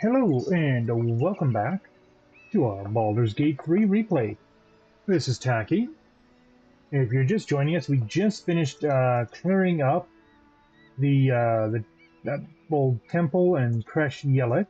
Hello and welcome back to our Baldur's Gate 3 replay. This is Taki. If you're just joining us, we just finished clearing up that old temple and Kresh Yelik.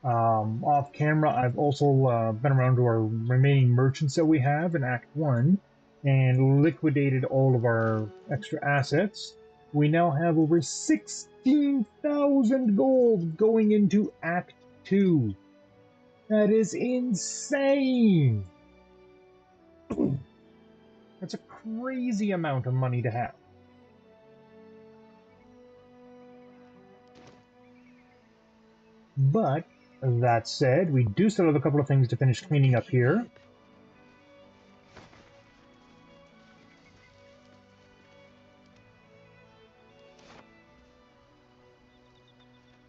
Off camera, I've also been around to our remaining merchants that we have in Act 1 and liquidated all of our extra assets. We now have over 16,000 gold going into Act 2. That is insane! That's a crazy amount of money to have. But, that said, we do still have a couple of things to finish cleaning up here.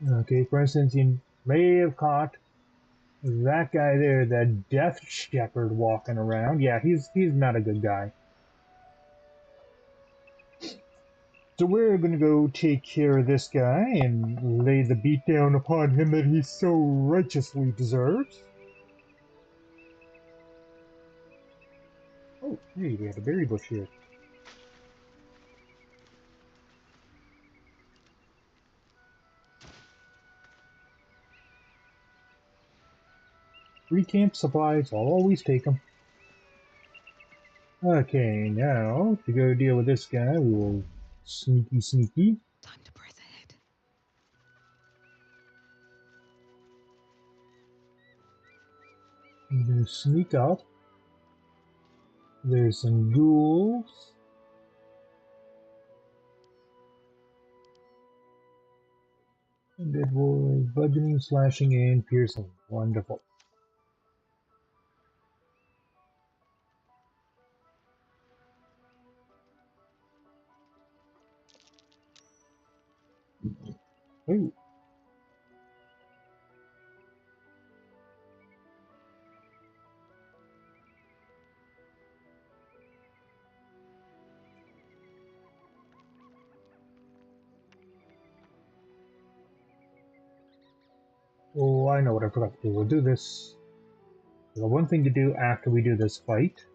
Okay, for instance, you may have caught that guy there, the Death Shepherd walking around. Yeah, he's not a good guy. So we're going to go take care of this guy and lay the beat down upon him that he so righteously deserves. Oh, hey, we had a berry bush here. Free camp supplies, I'll always take them. Okay, now, to go deal with this guy, we will sneaky. Time to press ahead. I'm gonna sneak up. There's some ghouls. Dead boy, bludgeoning, slashing, and piercing. Wonderful. Ooh. Oh, I know what I forgot to do. We'll do this. The one thing to do after we do this fight.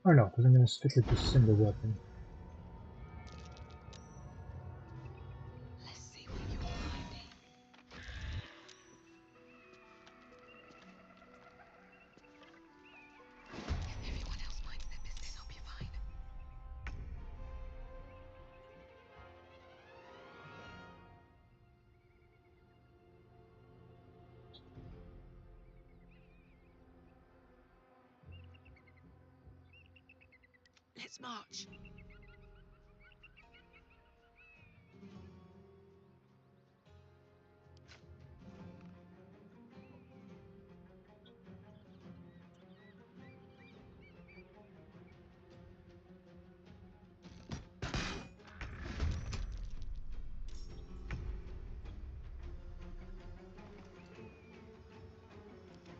Oh no, because I'm going to stick with this single weapon. Let's see what you're finding. If everyone else minds their business, I'll be fine. Let's march.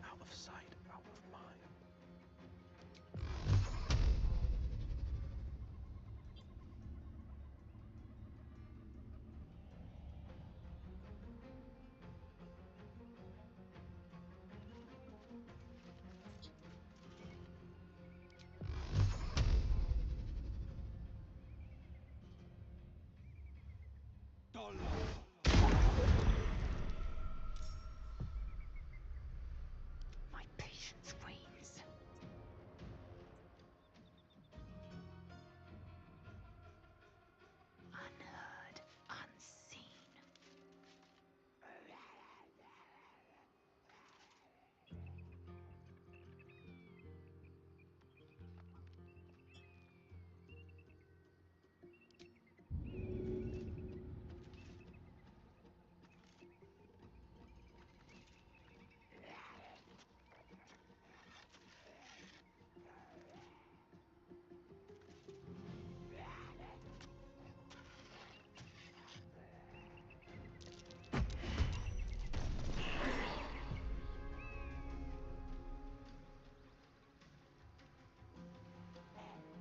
Out of sight, out of mind. My patience wanes. Unheard, unseen.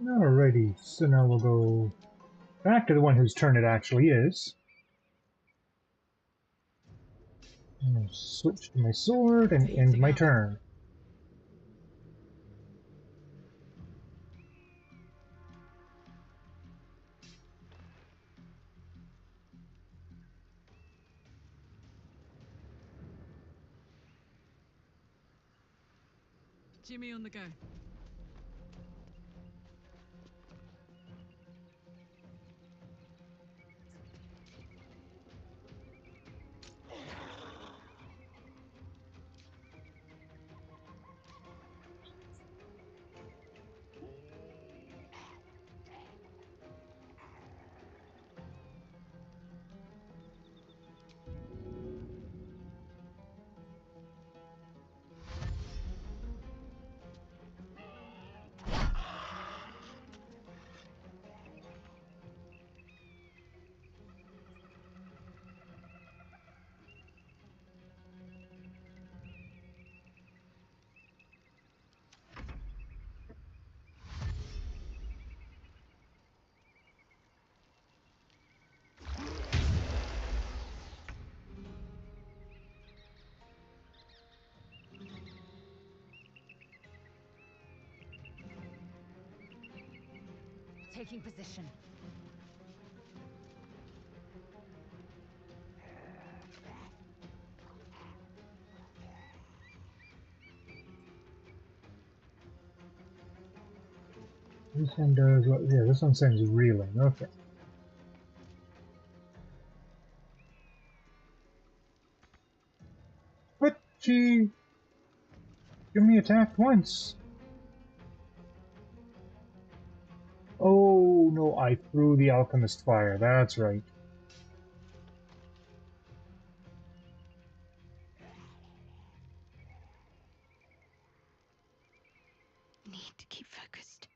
Alrighty, so now we'll go Back to the one whose turn it actually is. I'm going to switch to my sword and end Heating my up. turn. Jimmy on the go. Taking position. This one does what? Yeah, this one sends reeling. Okay. But she only attacked once. Oh no, I threw the alchemist fire. That's right. Need to keep focused.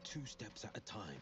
Two steps at a time.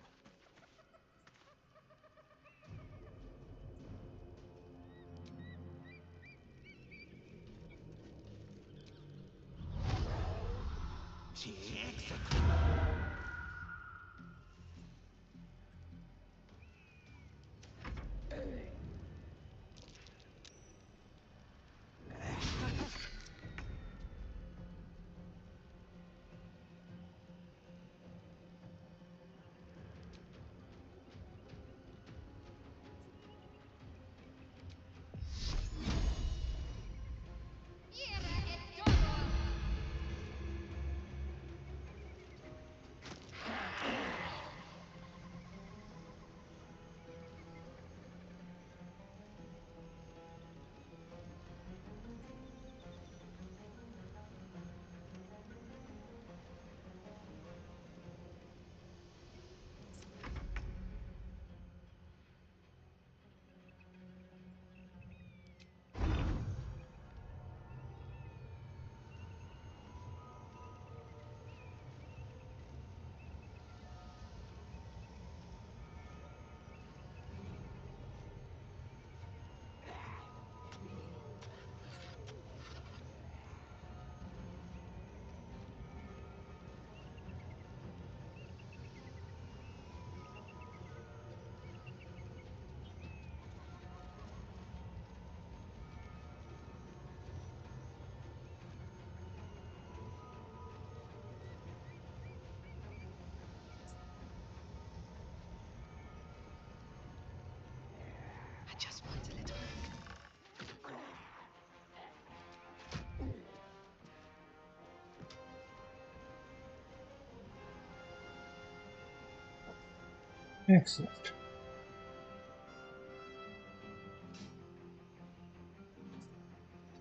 Excellent.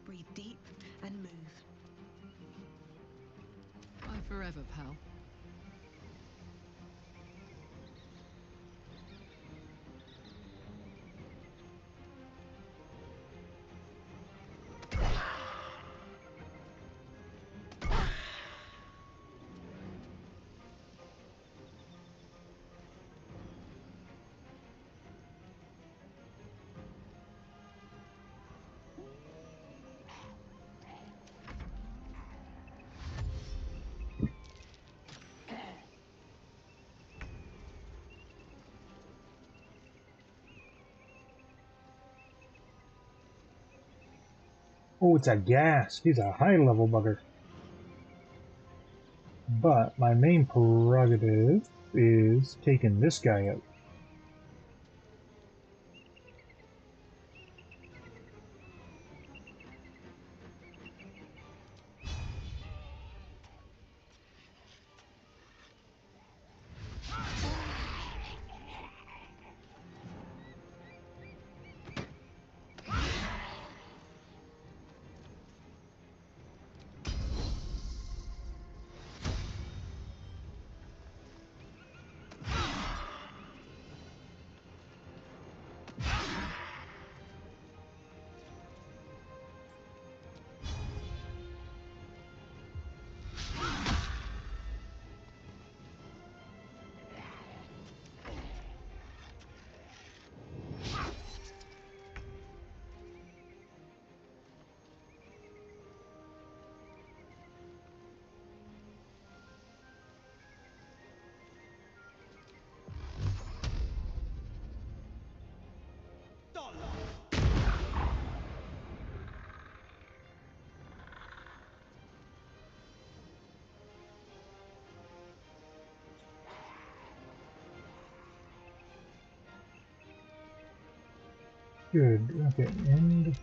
Breathe deep and move. Bye forever, pal. Oh, it's a gas. He's a high level bugger. But my main prerogative is taking this guy out. Good. Okay, and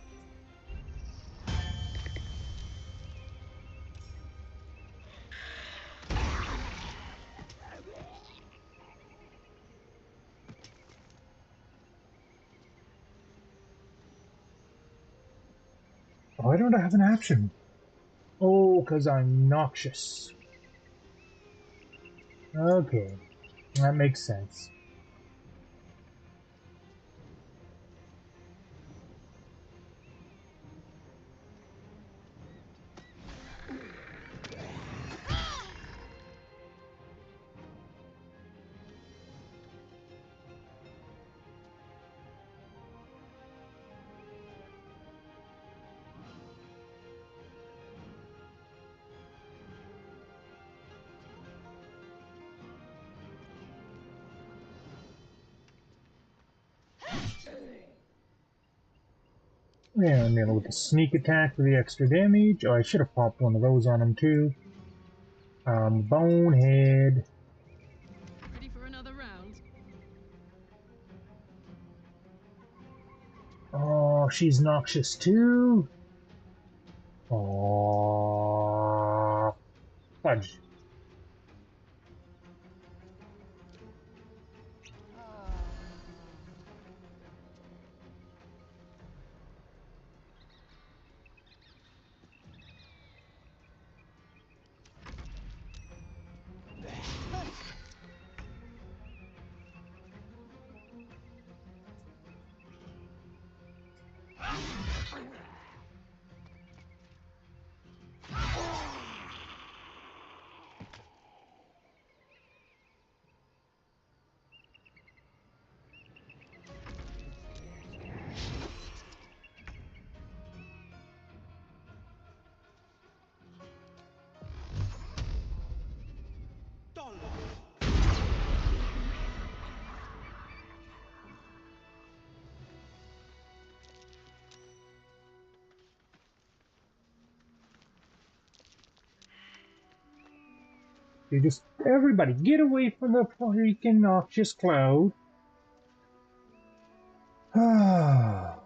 why don't I have an action? Oh, because I'm noxious. Okay, that makes sense. And then with the sneak attack for the extra damage. Oh, I should have popped one of those on him too. Bonehead. Ready for another round? Oh, she's noxious too. Oh, fudge. You just everybody get away from the freaking noxious cloud. Ah.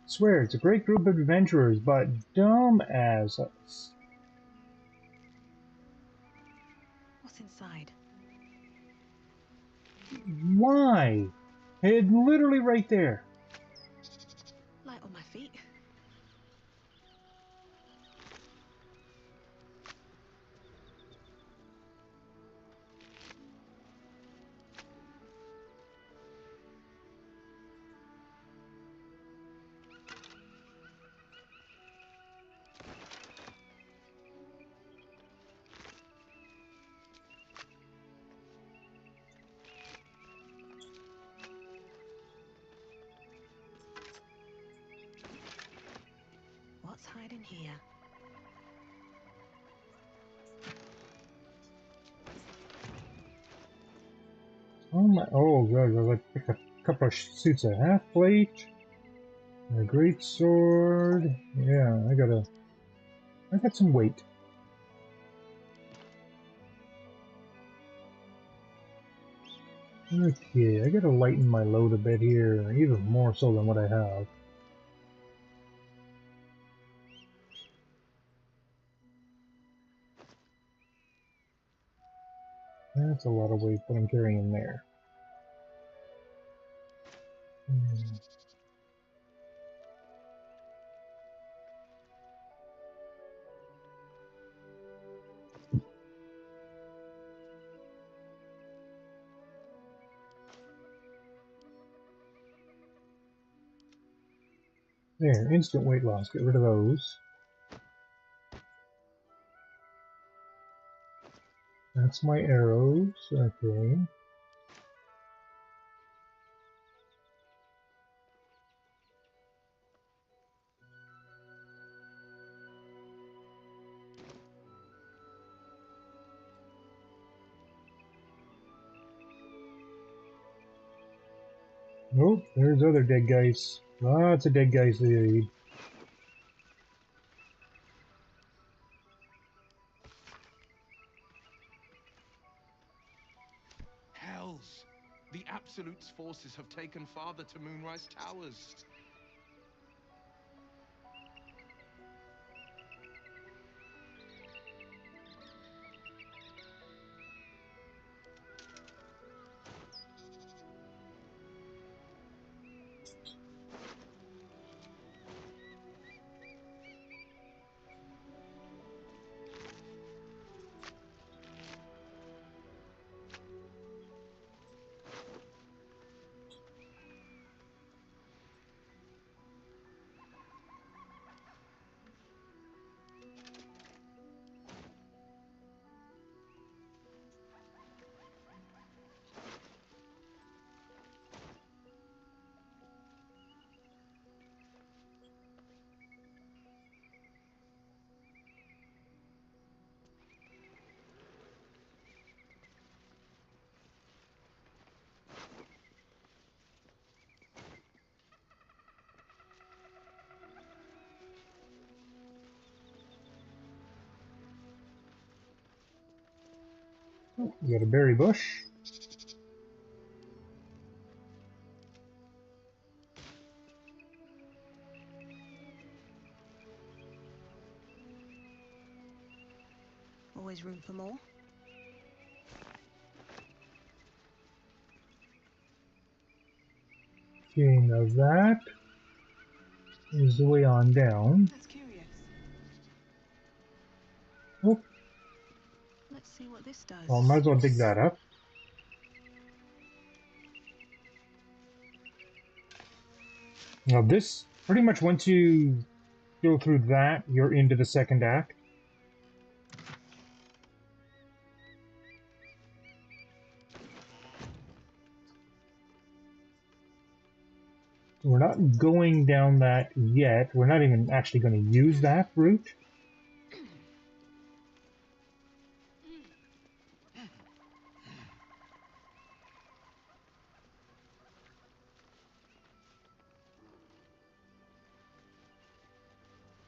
Swear it's a great group of adventurers, but dumb as us. What's inside? Why? It's literally right there. Light on my feet. What's hiding here? Oh my! Oh god! I picked a couple of suits of half plate, a great sword. Yeah, I got some weight. Okay, I gotta lighten my load a bit here, even more so than what I have. That's a lot of weight that I'm carrying there. Hmm. There, instant weight loss. Get rid of those. That's my arrows. Okay. Oh, there's other dead guys. Lots of dead guys to eat. Hells! The Absolute's forces have taken father to Moonrise Towers. Oh, you got a berry bush. Always room for more. Okay, now that is the way on down. That's curious. Oh, Let's see what this does. well, might as well dig that up. Now this, pretty much once you go through that, you're into the second act. We're not going down that yet. We're not even actually going to use that route.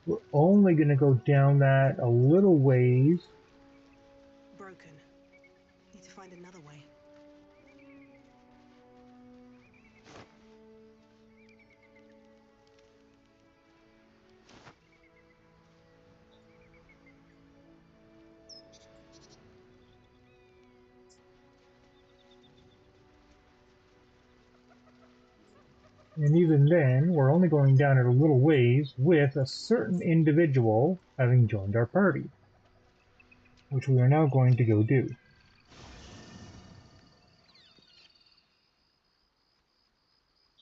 We're only going to go down that a little ways. Broken. Need to find another way. And even then, we're only going down it a little ways with a certain individual having joined our party, which we are now going to go do.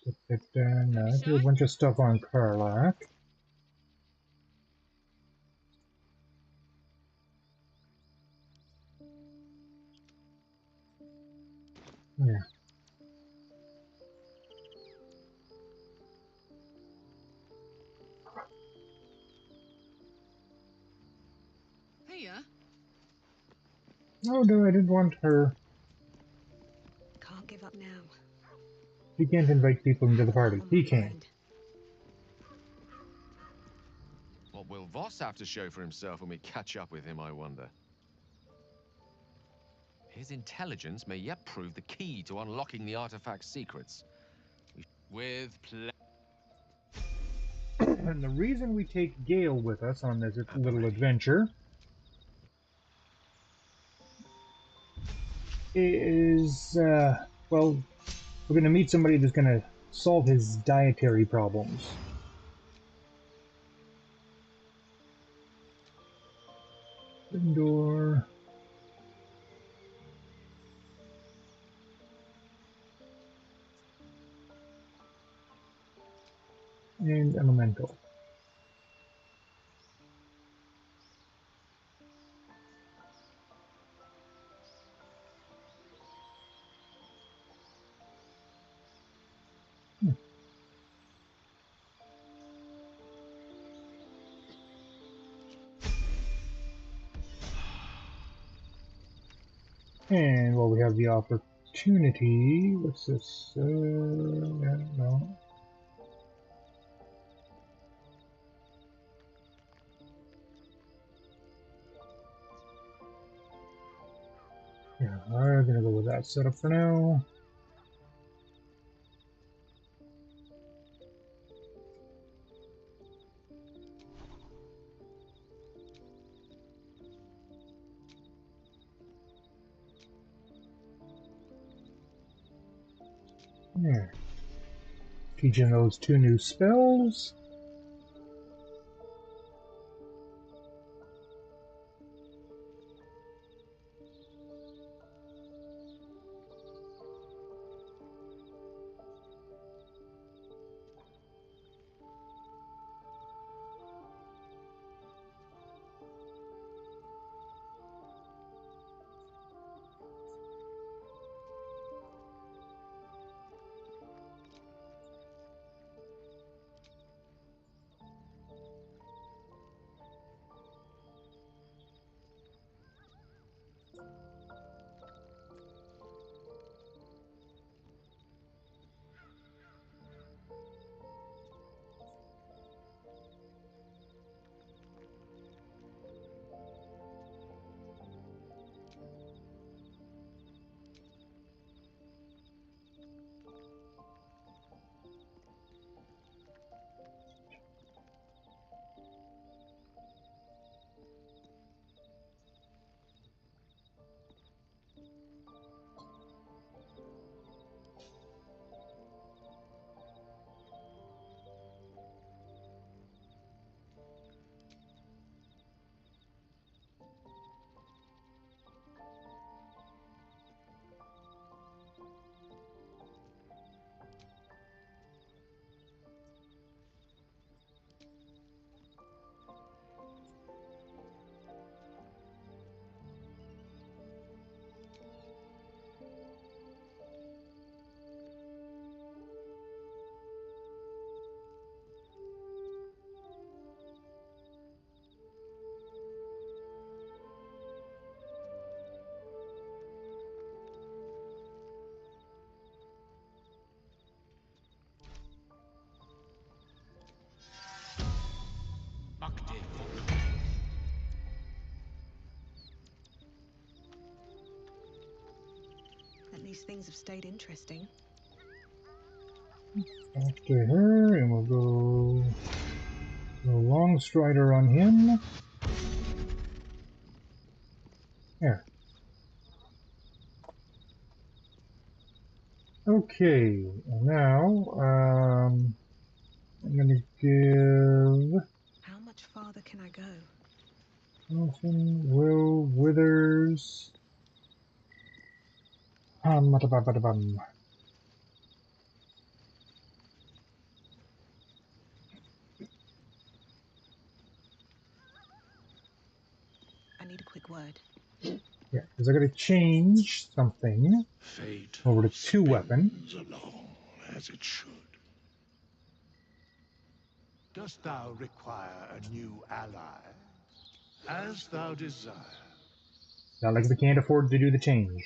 Don't be I do a shy. bunch of stuff on Karlak. Yeah. Hiya. Oh no, I didn't want her. Can't give up now. He can't invite people into Have the a lot party. on He my can. mind. What will Voss have to show for himself when we catch up with him, I wonder? His intelligence may yet prove the key to unlocking the artifact's secrets. With And the reason we take Gale with us on this at the little ready. adventure is, well, we're going to meet somebody that's going to solve his dietary problems. Indoor. And elemental. And while we have the opportunity, what's this? Yeah, no. Yeah, I'm gonna go with that setup for now. Yeah. Teaching those 2 new spells. At least things have stayed interesting. After her, and we'll go the long strider on him. There. Okay, and now I'm gonna give How much farther can I go? Wilson, Will, Withers. Ba-da-ba-da-bum. I need a quick word. Yeah, because I gotta change something Fate over to 2-weapon. spins along as it should. Dost thou require a new ally? As thou desire. Not like we can't afford to do the change.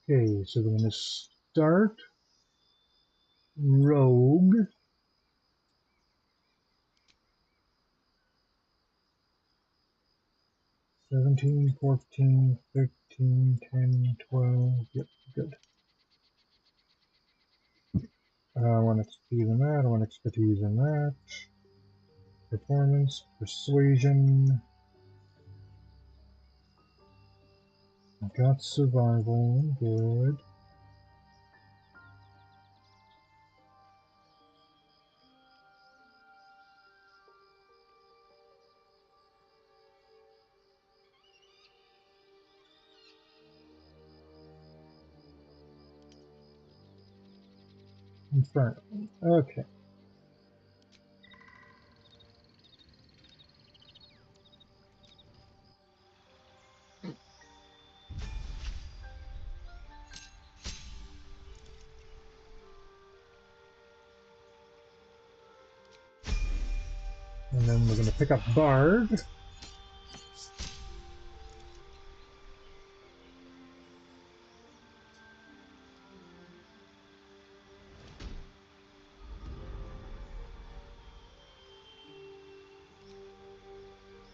Okay, so we're gonna start Rogue. 17, 14, 13, 10, 12. Yep, good. I want expertise in that. I want expertise in that. Performance, persuasion. I got survival. Good. Inferno. Okay. And then we're gonna pick up Bard.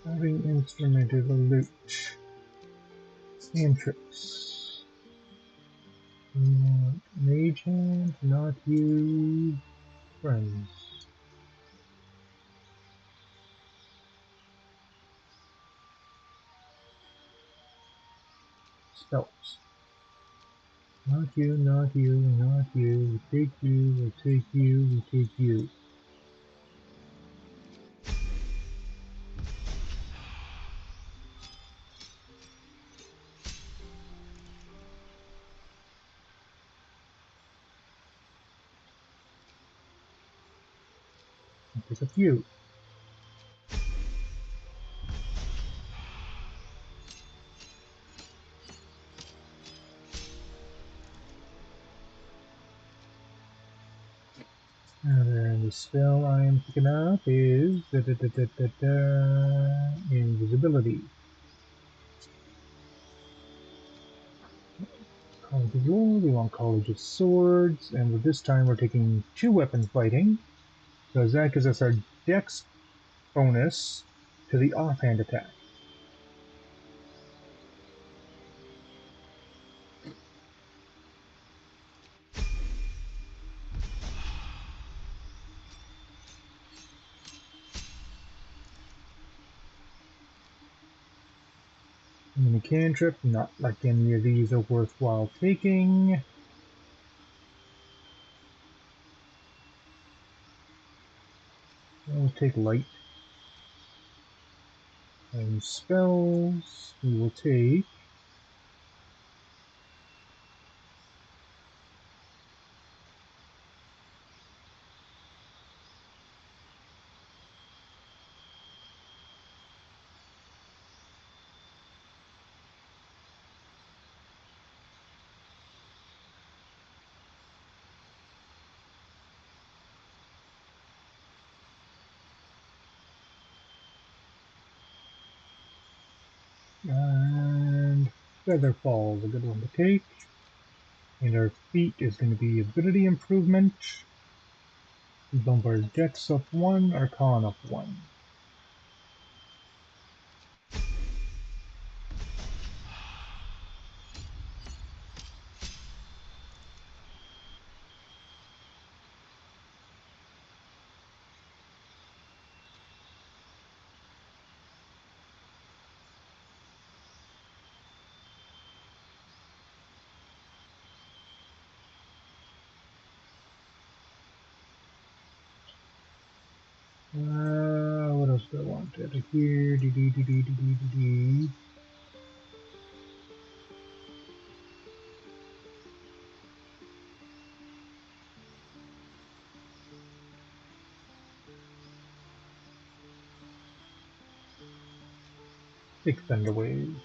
Having instrument is a loot. Cantrips. Mage hand, not you. Friends. Spells. Not you, not you, not you. We take you, we take you, we take you. I'll pick up you. And then the spell I am picking up is invisibility. College of Law, we want College of Swords, and with this time we're taking 2-weapon fighting, because that gives us our dex bonus to the offhand attack. And the cantrip, not like any of these are worthwhile taking. We'll take light. And spells, we will take and Featherfall is a good one to take. And our feat is going to be ability improvement. Bump our dex up 1, our con up 1. get to here. Dee, dee, dee, dee, dee, dee, dee, dee. Big thunder wave.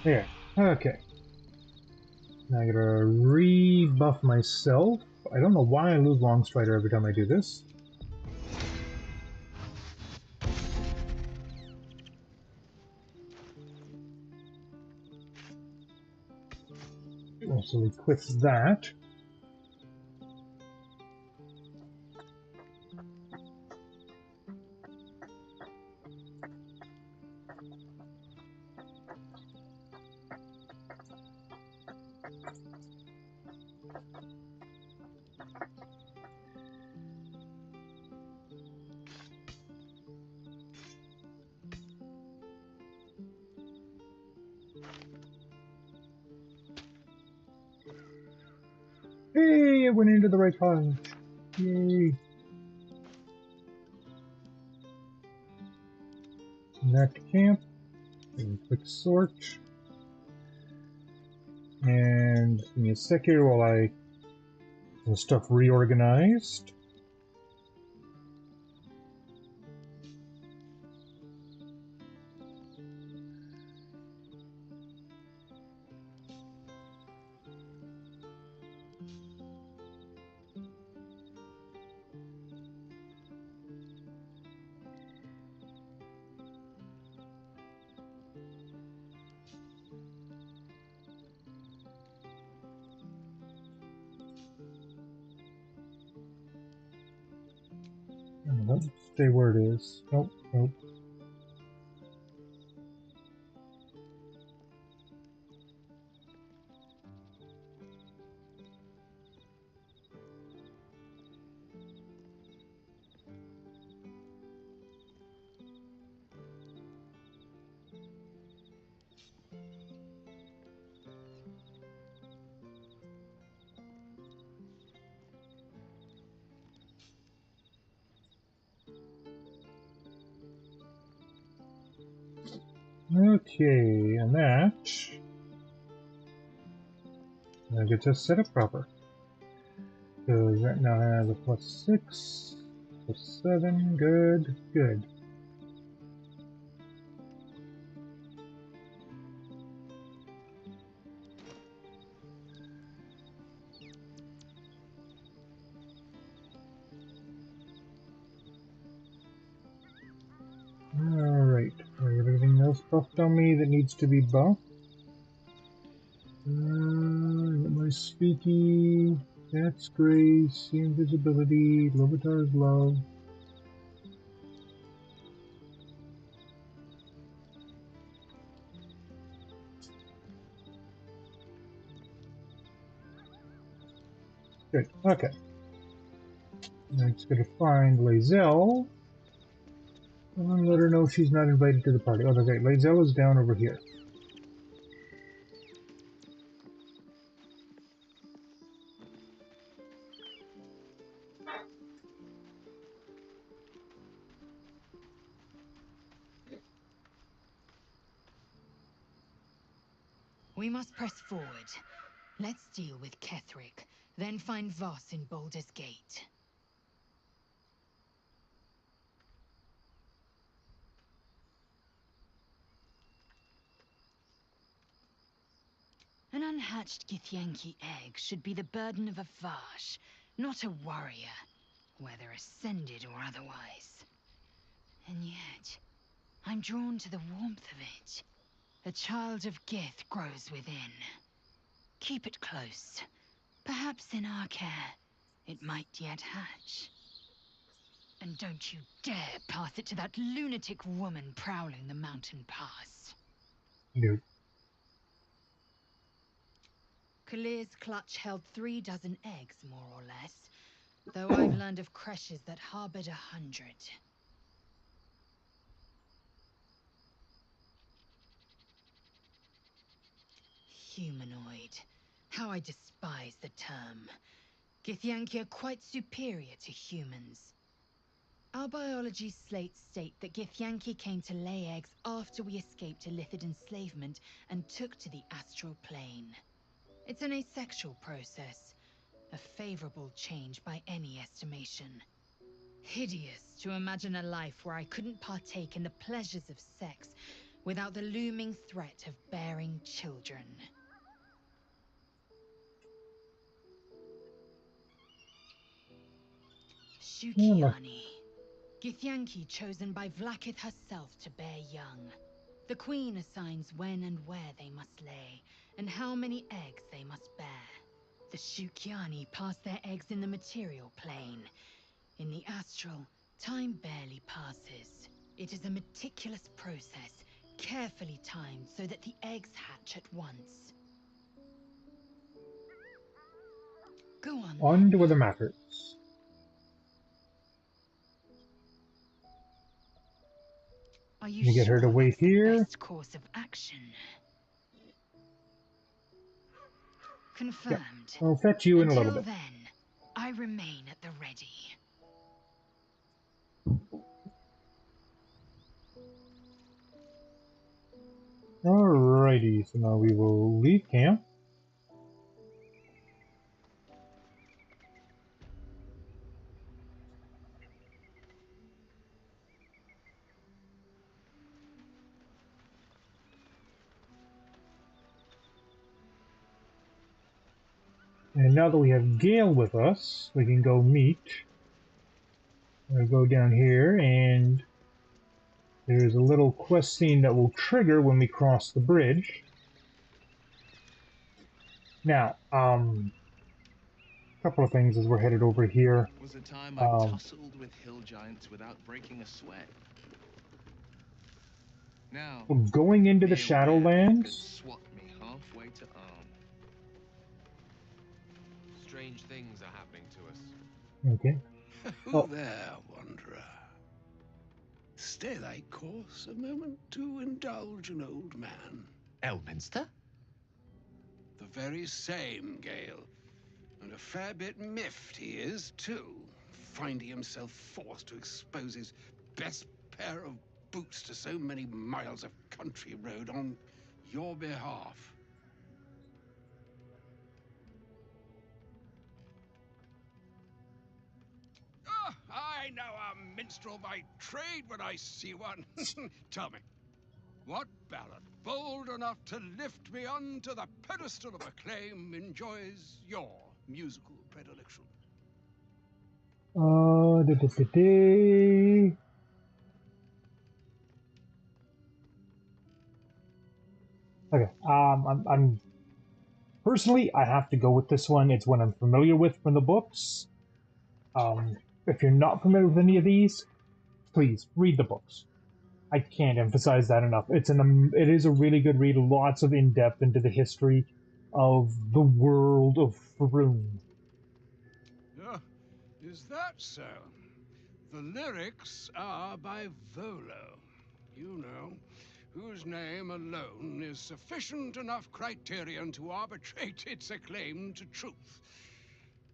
There. Okay. Now I gotta rebuff myself. I don't know why I lose Long Strider every time I do this. Also equip that. Hey, I went into the right pile. Yay. Back to camp. And quick sort. And give me a sec here while I get the stuff reorganized. Let's stay where it is. Nope, nope. Okay, and that I get to set it proper. So that now has a +6, +7, good, good. Alright, I got everything else buffed on me that needs to be buffed. Got my Speaky, Cat's Grace, Invisibility, Lovitar's Love. Good, okay. Now it's gonna find Lazelle. And let her know she's not invited to the party. Oh, okay, Lazelle is down over here. We must press forward. Let's deal with Ketherick, then find Voss in Baldur's Gate. An unhatched Githyanki egg should be the burden of a Vash, not a warrior, whether ascended or otherwise. And yet, I'm drawn to the warmth of it. A child of Gith grows within. Keep it close. Perhaps in our care, it might yet hatch. And don't you dare pass it to that lunatic woman prowling the mountain pass. Nope. Kalir's clutch held 36 eggs, more or less, though I've learned of creches that harbored 100. Humanoid. How I despise the term. Githyanki are quite superior to humans. Our biology slates state that Githyanki came to lay eggs after we escaped illicit enslavement and took to the astral plane. It's an asexual process, a favorable change by any estimation. Hideous to imagine a life where I couldn't partake in the pleasures of sex without the looming threat of bearing children. Shukiani. Githyanki chosen by Vlakith herself to bear young. The queen assigns when and where they must lay, and how many eggs they must bear. The Shukiani pass their eggs in the material plane. In the astral, time barely passes. It is a meticulous process, carefully timed so that the eggs hatch at once. Go on On to then. other matters. Are you Can you get her to sure wait that's the here? best course of action? Yep. Confirmed. I'll fetch you in a little Until bit. then, I remain at the ready. Alrighty, so now we will leave camp. And now that we have Gale with us, we can go meet. I'll go down here, and there's a little quest scene that will trigger when we cross the bridge. Now, a couple of things as we're headed over here. Was a time I tussled with hill giants without breaking a sweat. Now, Going into the be aware they could Shadowlands. swat me halfway to arm. Strange things are happening to us. Okay. Who Oh. there, wanderer? Stay thy course a moment to indulge an old man. Elminster? The very same, Gale. And a fair bit miffed he is, too, finding himself forced to expose his best pair of boots to so many miles of country road on your behalf. Ah, I know a minstrel by trade when I see one. Tell me, what ballad, bold enough to lift me onto the pedestal of acclaim, enjoys your musical predilection? Da, da, da, da. Okay. I'm personally, I have to go with this one. It's one I'm familiar with from the books. If you're not familiar with any of these, please read the books. I can't emphasize that enough. It is a really good read. Lots of in depth into the history of the world of Faerun. Oh, is that so? The lyrics are by Volo, you know, whose name alone is sufficient enough criterion to arbitrate its acclaim to truth.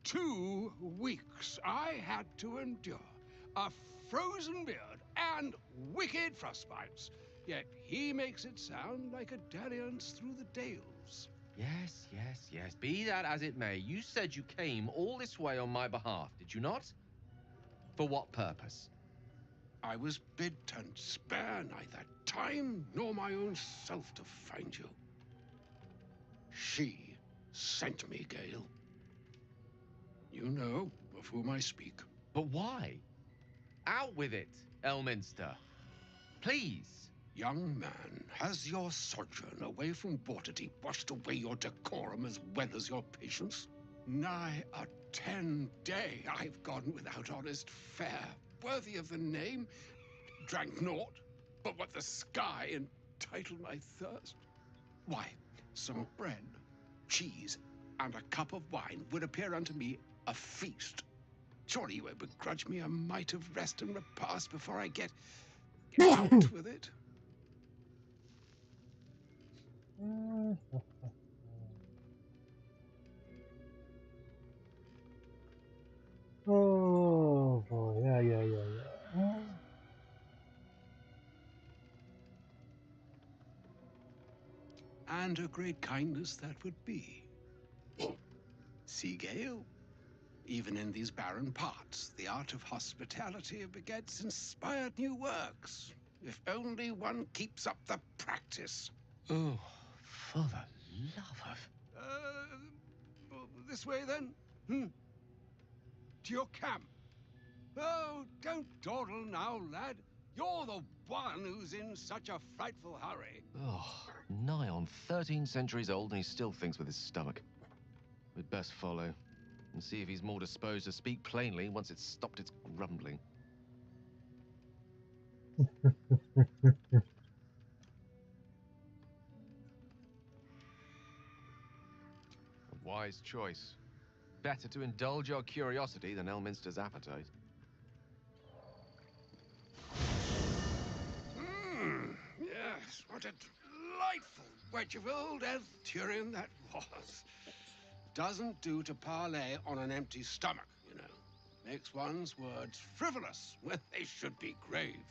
2 weeks I had to endure a frozen beard and wicked frostbites, yet he makes it sound like a dalliance through the dales. Yes, yes, yes. Be that as it may, you said you came all this way on my behalf, did you not? For what purpose? I was bid to spare neither time nor my own self to find you. She sent me, Gale. You know of whom I speak. But why? Out with it, Elminster. Please. Young man, has your sojourn away from Bortity washed away your decorum as well as your patience? Nigh a 10-day I've gone without honest fare, worthy of the name. Drank naught but what the sky entitled my thirst. Why, some bread, cheese, and a cup of wine would appear unto me a feast. Surely you won't begrudge me a mite of rest and repast before I get out with it. Oh boy, yeah. And a great kindness that would be. See, Gale? Even in these barren parts, the art of hospitality begets inspired new works. If only one keeps up the practice. Oh, for the love of... This way then? To your camp. Oh, don't dawdle now, lad. You're the one who's in such a frightful hurry. Oh, nigh on 13 centuries old and he still thinks with his stomach. We'd best follow and see if he's more disposed to speak plainly once it's stopped its grumbling. A wise choice. Better to indulge your curiosity than Elminster's appetite. Yes, what a delightful wedge of old Elfturian that was. Doesn't do to parley on an empty stomach, you know. Makes one's words frivolous when they should be grave.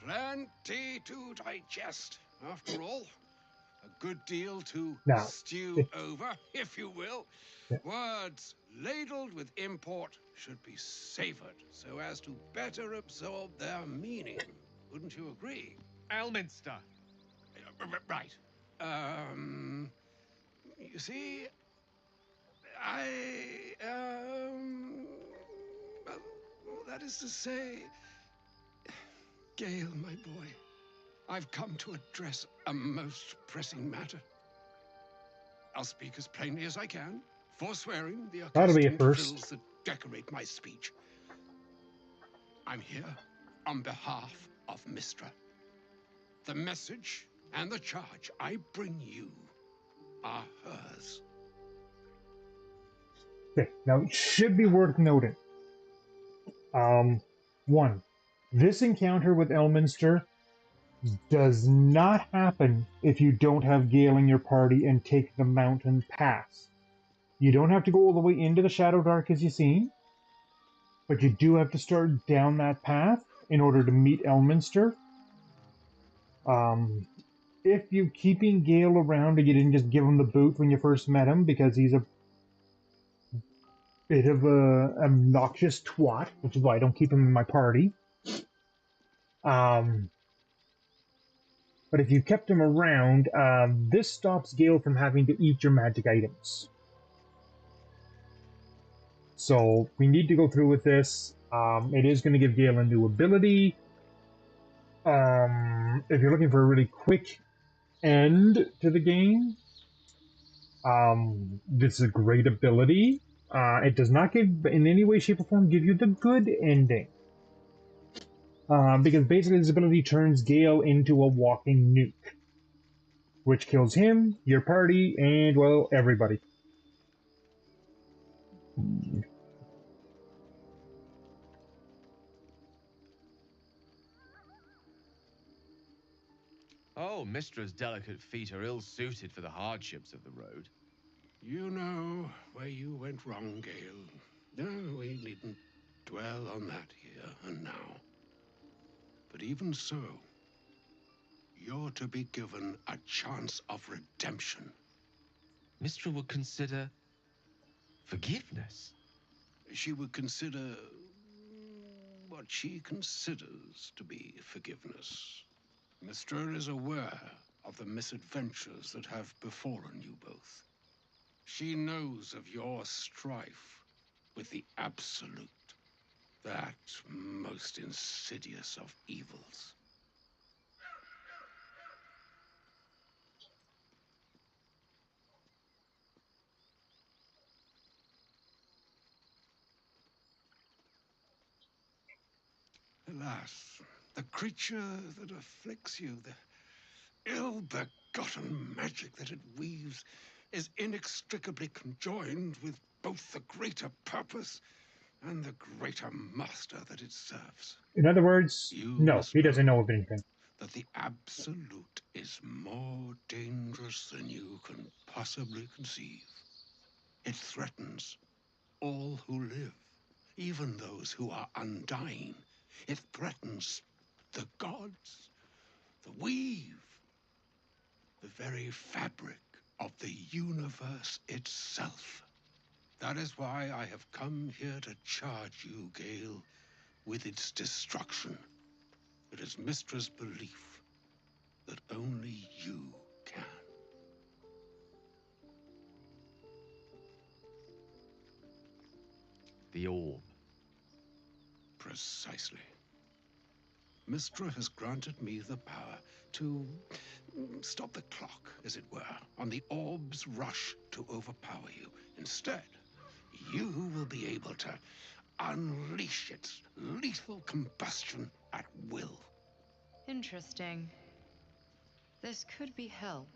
Plenty to digest, after all. A good deal to Now, stew over, if you will. Yeah. Words ladled with import should be savored so as to better absorb their meaning. Wouldn't you agree? Elminster! Right. You see, well, that is to say, Gale, my boy, I've come to address a most pressing matter. I'll speak as plainly as I can, forswearing the That'll be a accustomed first. frills that decorate my speech. I'm here on behalf of Mistra. The message and the charge I bring you are hers. Okay, now it should be worth noting. One, this encounter with Elminster does not happen if you don't have Gale in your party and take the mountain pass. You don't have to go all the way into the Shadow Dark as you've seen, but you do have to start down that path in order to meet Elminster. If you're keeping Gale around and you didn't just give him the boot when you first met him because he's a bit of a obnoxious twat, which is why I don't keep him in my party. But if you kept him around, this stops Gale from having to eat your magic items. So we need to go through with this. It is going to give Gale a new ability. If you're looking for a really quick end to the game, this is a great ability. It does not give, in any way, shape, or form, give you the good ending. Because basically this ability turns Gale into a walking nuke, which kills him, your party, and, well, everybody. Oh, Mistra's delicate feet are ill-suited for the hardships of the road. You know where you went wrong, Gale. No, we needn't dwell on that here and now. But even so, you're to be given a chance of redemption. Mistra would consider forgiveness. She would consider what she considers to be forgiveness. Mistra is aware of the misadventures that have befallen you both. She knows of your strife with the Absolute, that most insidious of evils. Alas, the creature that afflicts you, the ill-begotten magic that it weaves, is inextricably conjoined with both the greater purpose and the greater master that it serves. In other words, You no, must he doesn't know know of anything. that the Absolute is more dangerous than you can possibly conceive. It threatens all who live, even those who are undying. It threatens the gods, the weave, the very fabric of the universe itself. That is why I have come here to charge you, Gale, with its destruction. It is Mystra's belief that only you can. The orb. Precisely. Mystra has granted me the power to stop the clock, as it were, on the orb's rush to overpower you. Instead, you will be able to unleash its lethal combustion at will. Interesting. This could be help.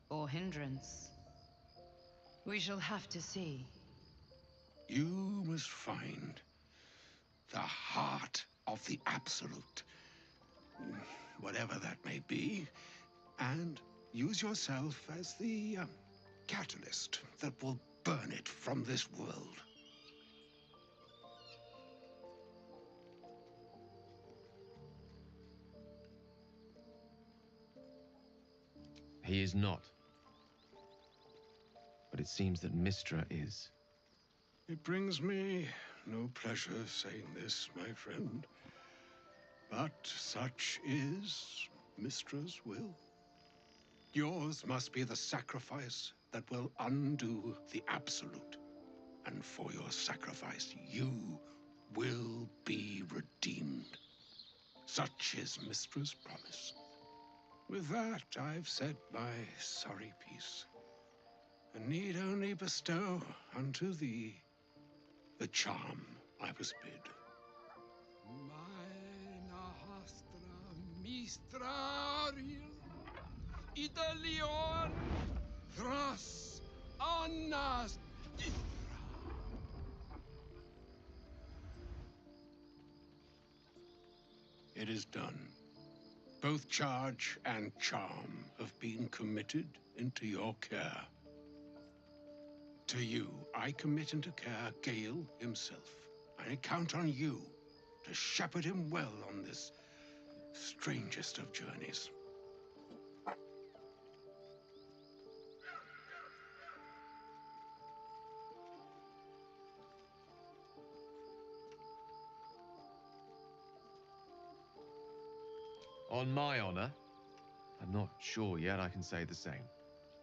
Or hindrance. We shall have to see. You must find the heart of the Absolute, whatever that may be, and use yourself as the catalyst that will burn it from this world. He is not. But it seems that Mystra is. It brings me no pleasure saying this, my friend, but such is Mystra's will. Yours must be the sacrifice that will undo the Absolute. And for your sacrifice, you will be redeemed. Such is Mystra's promise. With that, I've said my sorry piece, and need only bestow unto thee the charm I was bid. Meine Hastra Mistrariel Idalion Thras Annas Dithra. It is done. Both charge and charm have been committed into your care. To you, I commit into care Gale himself. I count on you to shepherd him well on this strangest of journeys. On my honor, I'm not sure yet I can say the same.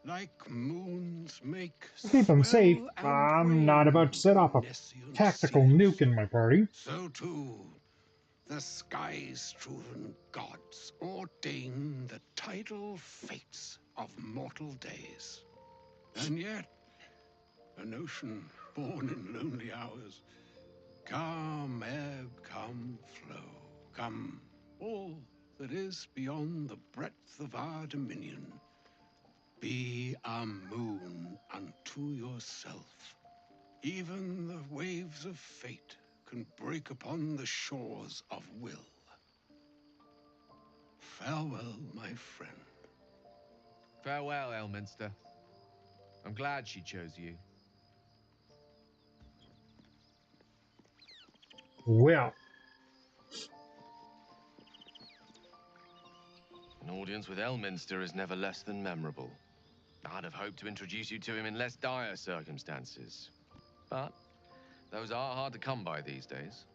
Like moons make Keep them safe. swell and I'm not wane about to set off a nescient tactical seas. nuke in my party. So too, the sky-strewn gods ordain the tidal fates of mortal days. And yet, an ocean born in lonely hours, come ebb, come flow, come all that is beyond the breadth of our dominion. Be a moon unto yourself. Even the waves of fate can break upon the shores of will. Farewell, my friend. Farewell, Elminster. I'm glad she chose you. Well, An audience with Elminster is never less than memorable. I'd have hoped to introduce you to him in less dire circumstances. But those are hard to come by these days.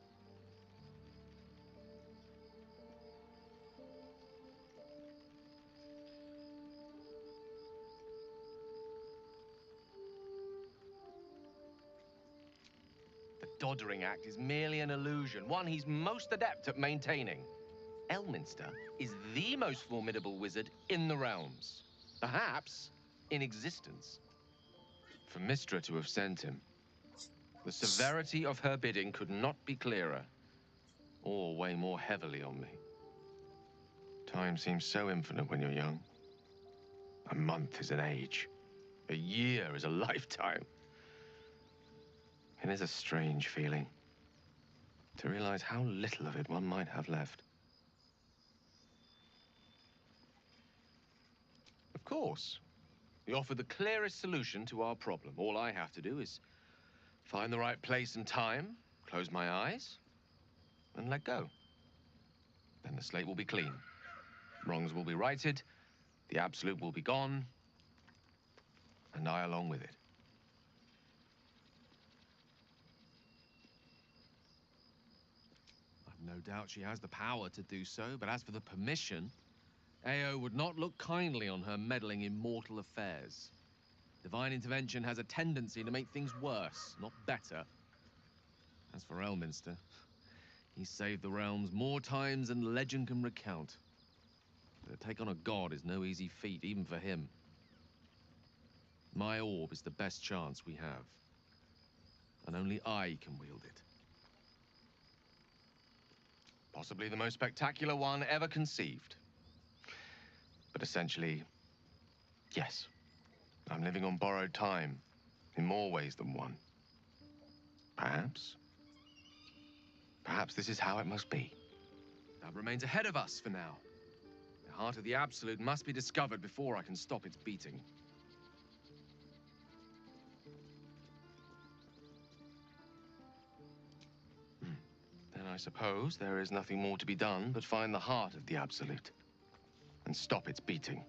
The Doddering Act is merely an illusion, one he's most adept at maintaining. Elminster is the most formidable wizard in the realms. Perhaps in existence. For Mystra to have sent him, the severity of her bidding could not be clearer, or weigh more heavily on me. Time seems so infinite when you're young. A month is an age. A year is a lifetime. It is a strange feeling to realize how little of it one might have left. Of course, we offer the clearest solution to our problem. All I have to do is find the right place and time, close my eyes, and let go. Then the slate will be clean. Wrongs will be righted, The Absolute will be gone, and I along with it. I've no doubt she has the power to do so, but as for the permission, Ao would not look kindly on her meddling in mortal affairs. Divine intervention has a tendency to make things worse, not better. As for Elminster, he saved the realms more times than legend can recount. But to take on a god is no easy feat, even for him. My orb is the best chance we have, and only I can wield it. Possibly the most spectacular one ever conceived. But essentially, yes, I'm living on borrowed time in more ways than one. Perhaps this is how it must be. That remains ahead of us for now. The heart of the Absolute must be discovered before I can stop its beating. Then I suppose there is nothing more to be done but find the heart of the Absolute and stop its beating.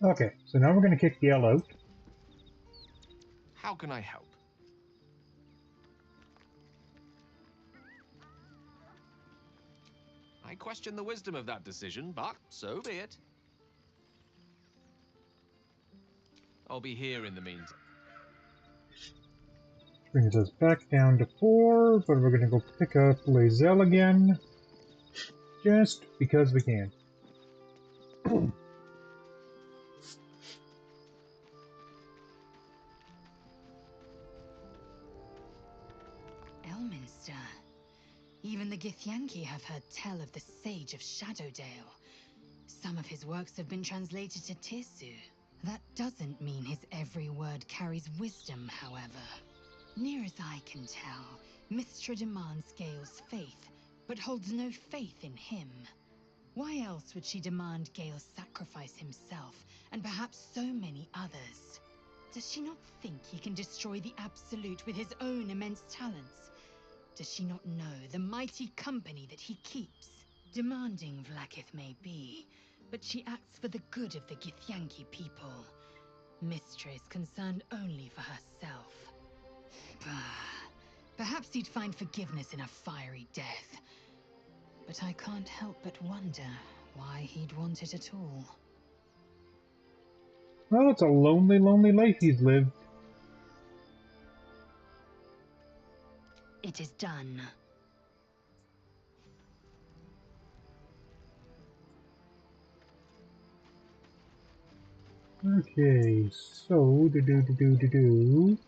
Okay, so now we're going to kick the L out. How can I help? I question the wisdom of that decision, but so be it. I'll be here in the meantime. Brings us back down to 4, but we're going to go pick up Lae'zel again. Just because we can. Elminster. Even the Githyanki have heard tell of the Sage of Shadowdale. Some of his works have been translated to Tirsu. That doesn't mean his every word carries wisdom, however. Near as I can tell, Mystra demands Gale's faith, but holds no faith in him. Why else would she demand Gale sacrifice himself, and perhaps so many others? Does she not think he can destroy the Absolute with his own immense talents? Does she not know the mighty company that he keeps? Demanding Vlaakith may be, but she acts for the good of the Githyanki people. Mystra is concerned only for herself. Perhaps he'd find forgiveness in a fiery death. But I can't help but wonder why he'd want it at all. Well, it's a lonely, lonely life he's lived. It is done. Okay, so do.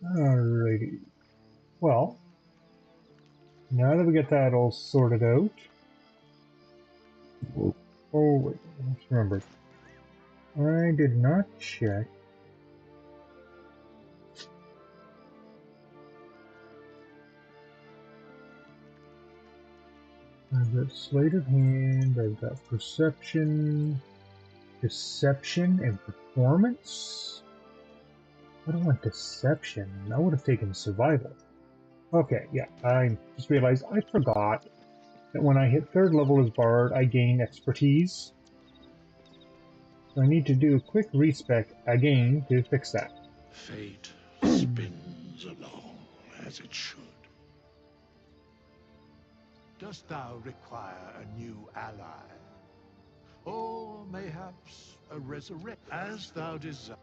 Alrighty. Well, now that we get that all sorted out. Oh wait, I just remembered. I did not check. I've got sleight of hand, I've got perception, deception, and performance. I don't want deception. I would have taken survival. Okay, yeah, I just realized I forgot that when I hit 3rd level as Bard, I gain expertise. So I need to do a quick respec again to fix that. Fate spins along as it should. Dost thou require a new ally? Or mayhaps a resurrect as thou desire?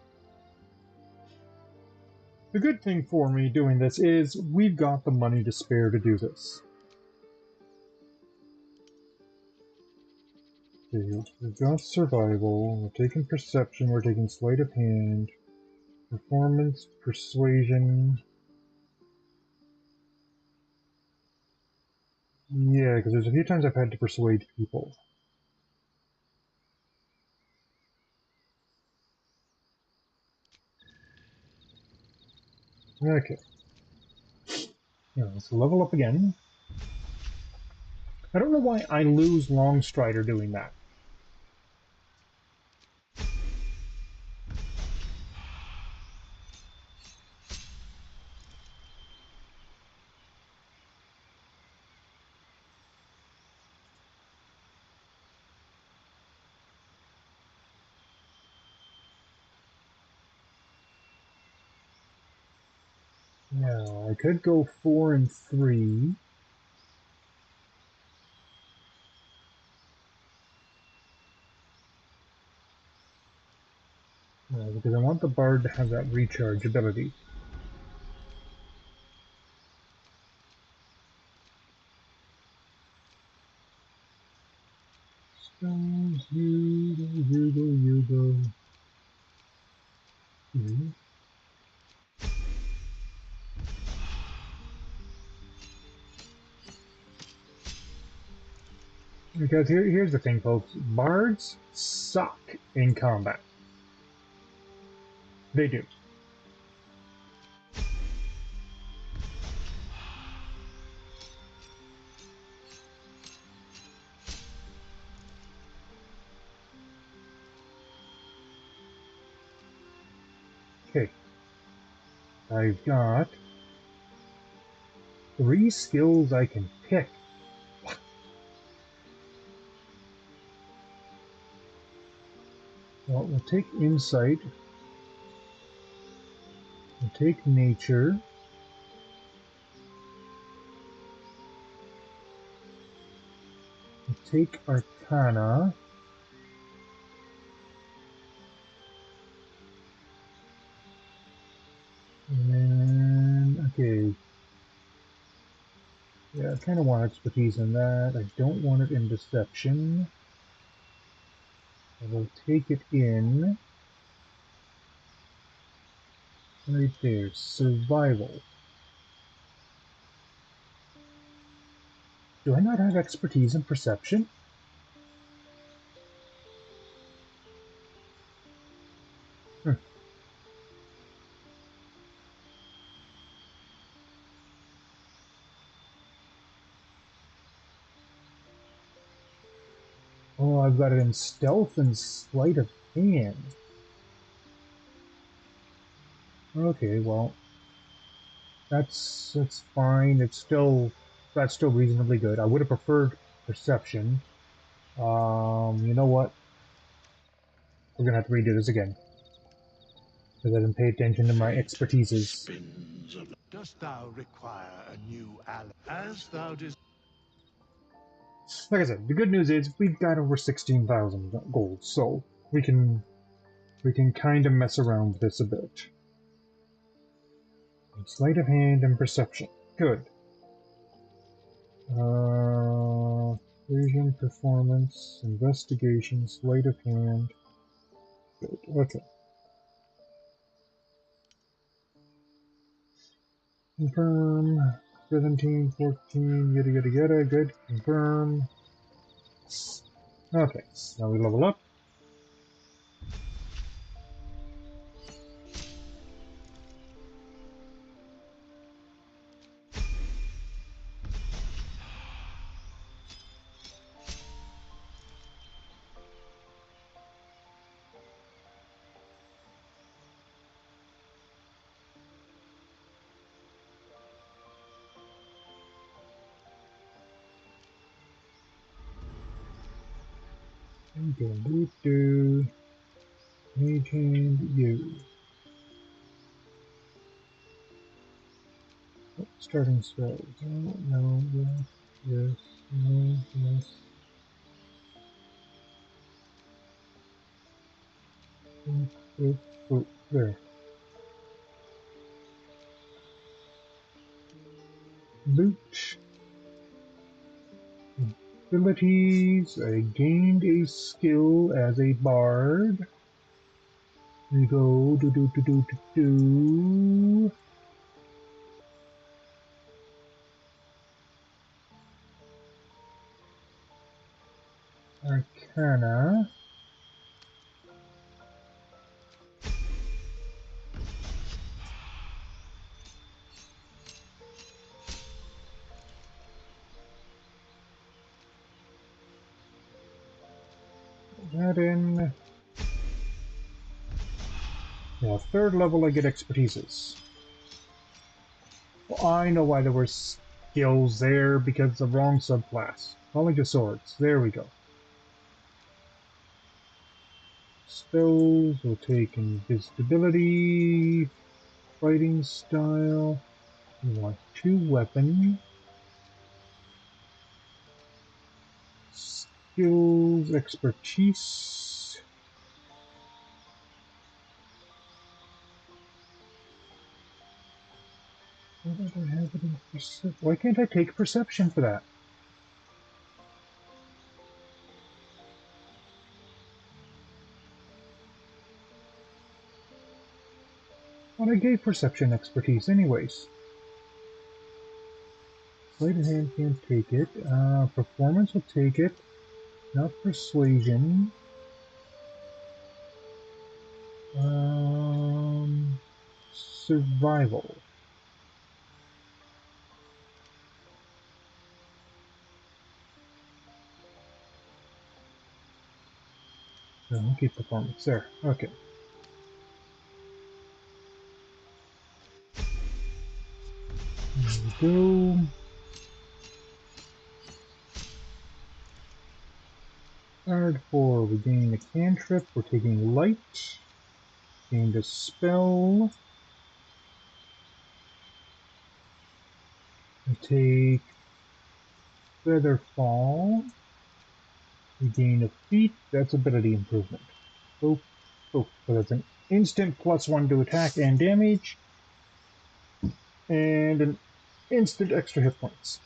The good thing for me doing this is we've got the money to spare to do this. Okay, we've got survival, we're taking perception, we're taking sleight of hand, performance, persuasion. Yeah, because there's a few times I've had to persuade people. Okay. Now, let's level up again. I don't know why I lose Longstrider doing that. Now, I could go 4 and 3. Because I want the bard to have that recharge ability. Stones, you go. Because here's the thing, folks. Bards suck in combat. They do. Okay. I've got 3 skills I can pick. Well, we'll take Insight. We'll take Nature. We'll take Arcana. And then, okay. Yeah, I kind of want expertise in that. I don't want it in Deception. I will take it in. Right there, Survival. Do I not have expertise in Perception? Oh, I've got it in Stealth and Sleight of Hand. Okay, well, that's fine. That's still reasonably good. I would have preferred Perception. You know what? We're gonna have to redo this again because I didn't pay attention to my expertises. Dost thou require a new ally? As thou Like I said, the good news is we've got over 16,000 gold, so we can kind of mess around with this a bit. Sleight of hand and perception. Good. Vision, performance, investigation, sleight of hand. Good. Okay. Confirm. 17, 14, yada yada yada. Good. Confirm. Okay. Now we level up. Do mage hand you. Starting spells. Oh, no, yes, yes, no, yes. Oh, there. Loot. Abilities. I gained a skill as a bard. We go do. Arcana. That in. Yeah, 3rd level I get expertises. Well, I know why there were skills there, because the wrong subclass. Calling to swords. There we go. Spells will take invisibility, fighting style. We want 2 weapons. Skills, expertise. Why don't I have it in perception? Why can't I take perception for that? Well, I gave perception expertise anyways. Sleight of hand can't take it. Performance will take it. Not persuasion. Survival. No, I'll keep performance there. Okay. There we go. Card 4, we gain a cantrip. We're taking light. Gained a spell. We take feather fall. We gain a feat. That's ability improvement. Oh, so that's an instant +1 to attack and damage. And an instant extra hit points.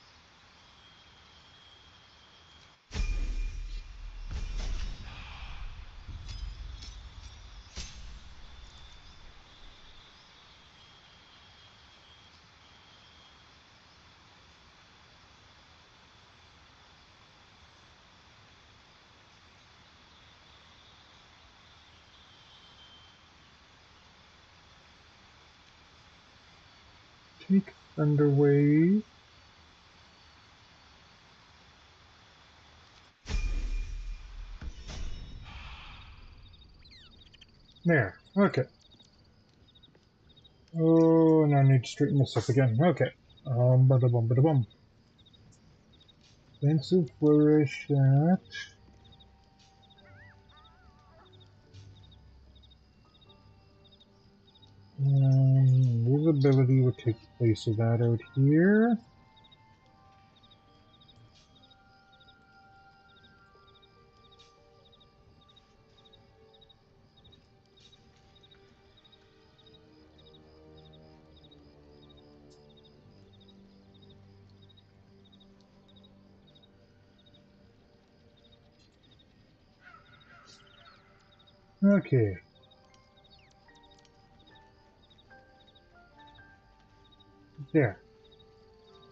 Take Thunderwave. There. Okay. Oh, and I need to straighten this up again. Okay. Bada-bum, bada-bum. Defensive flourish that. Invisibility would take the place of that out here. Okay. There.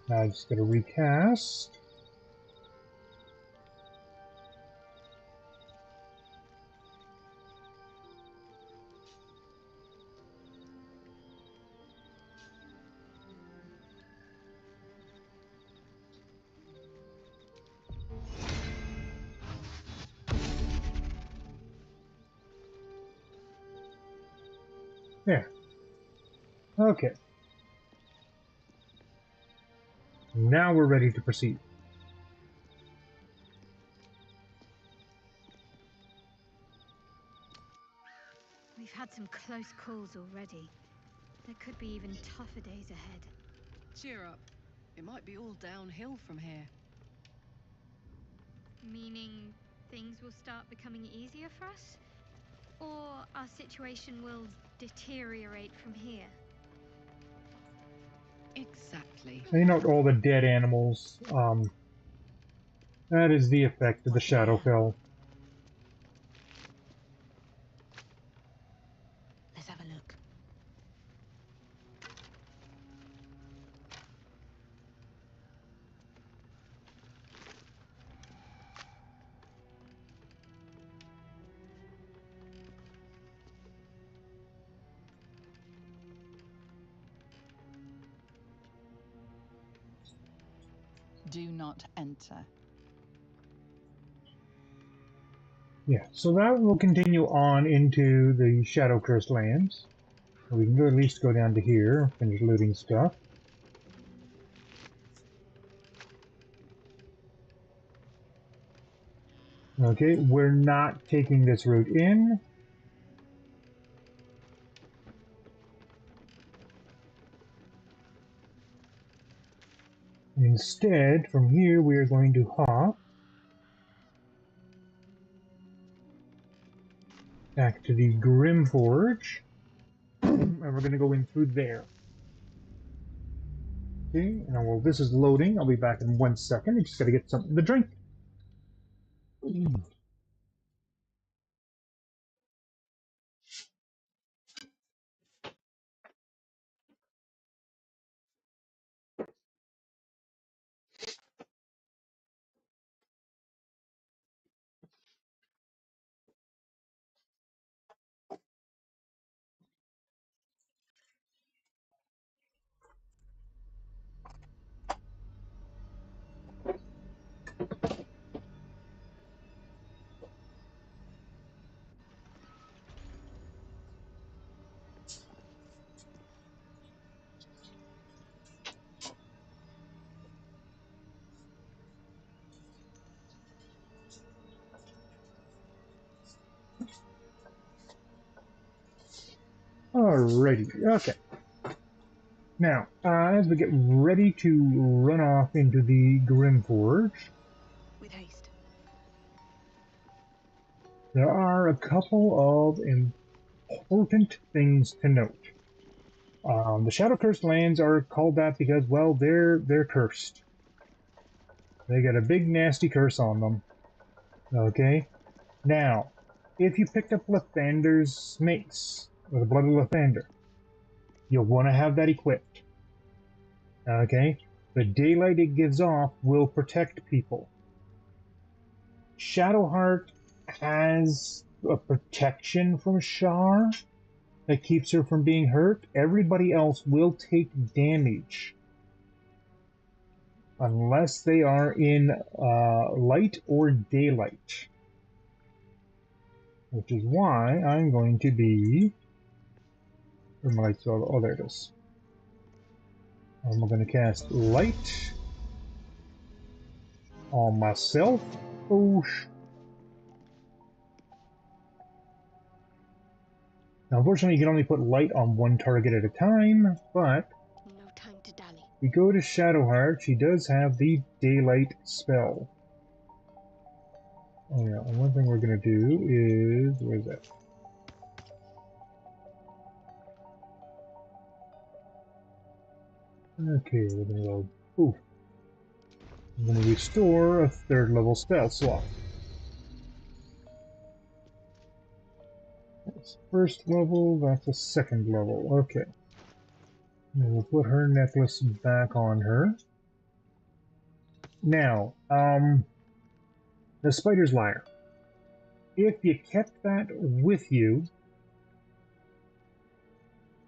Now I just gotta recast. There. Okay. Now we're ready to proceed. We've had some close calls already. There could be even tougher days ahead. Cheer up. It might be all downhill from here. Meaning things will start becoming easier for us? Or our situation will deteriorate from here? Exactly. Clean out all the dead animals. That is the effect of the Shadowfell. Let's have a look. Do not enter. Yeah, so that will continue on into the Shadow Cursed lands. We can at least go down to here, finish looting stuff. Okay, we're not taking this route in. Instead, from here, we are going to hop back to the Grim Forge, and we're going to go in through there. Okay, and while this is loading, I'll be back in 1 second. I just got to get something to drink. Alrighty, okay. Now, as we get ready to run off into the Grim Forge, With haste. there are a couple of important things to note. The Shadow Cursed lands are called that because, well, they're cursed. They got a big nasty curse on them. Okay? Now, if you picked up Lathander's mace, or the Blood of Lathander, you'll want to have that equipped. Okay? The daylight it gives off will protect people. Shadowheart has a protection from Shar that keeps her from being hurt. Everybody else will take damage unless they are in light or daylight. Which is why I'm going to be... Where my lights are? Oh, there it is. I'm going to cast light on myself. Oh, now, unfortunately, you can only put light on one target at a time, but No time to dally. we go to Shadowheart. She does have the daylight spell. Oh yeah, and one thing we're going to do is... Where's that? Okay, we're going to go... Ooh. I'm going to restore a 3rd level spell slot. That's 1st level, that's a 2nd level. Okay. And we'll put her necklace back on her. Now, the Spider's Lyre. If you kept that with you,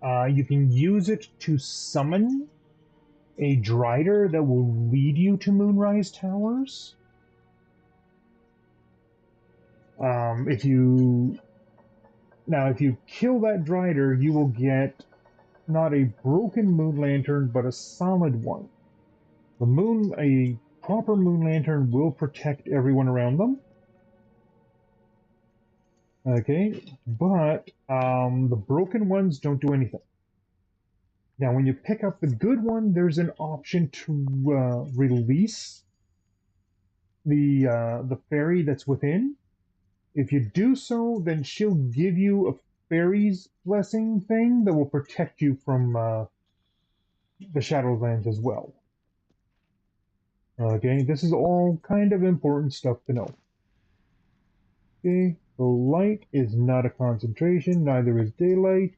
you can use it to summon a Drider that will lead you to Moonrise Towers. If you kill that Drider, you will get not a broken Moon Lantern, but a solid one. A proper Moon Lantern will protect everyone around them. Okay, but the broken ones don't do anything. Now, when you pick up the good one, there's an option to release the fairy that's within. If you do so, then she'll give you a fairy's blessing thing that will protect you from the Shadowlands as well. Okay, this is all kind of important stuff to know. Okay, so light is not a concentration, neither is daylight.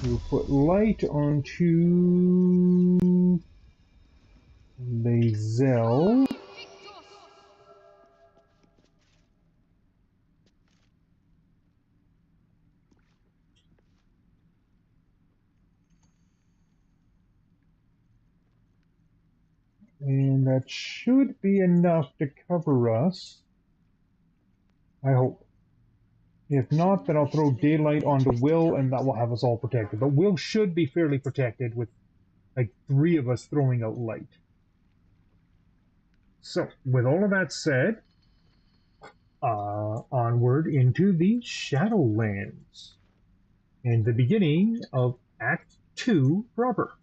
We'll put light onto Lae'zel. And that should be enough to cover us. I hope. If not, then I'll throw daylight onto Will, and that will have us all protected. But Will should be fairly protected with, like, 3 of us throwing out light. So, with all of that said, onward into the Shadowlands. And the beginning of Act 2 proper.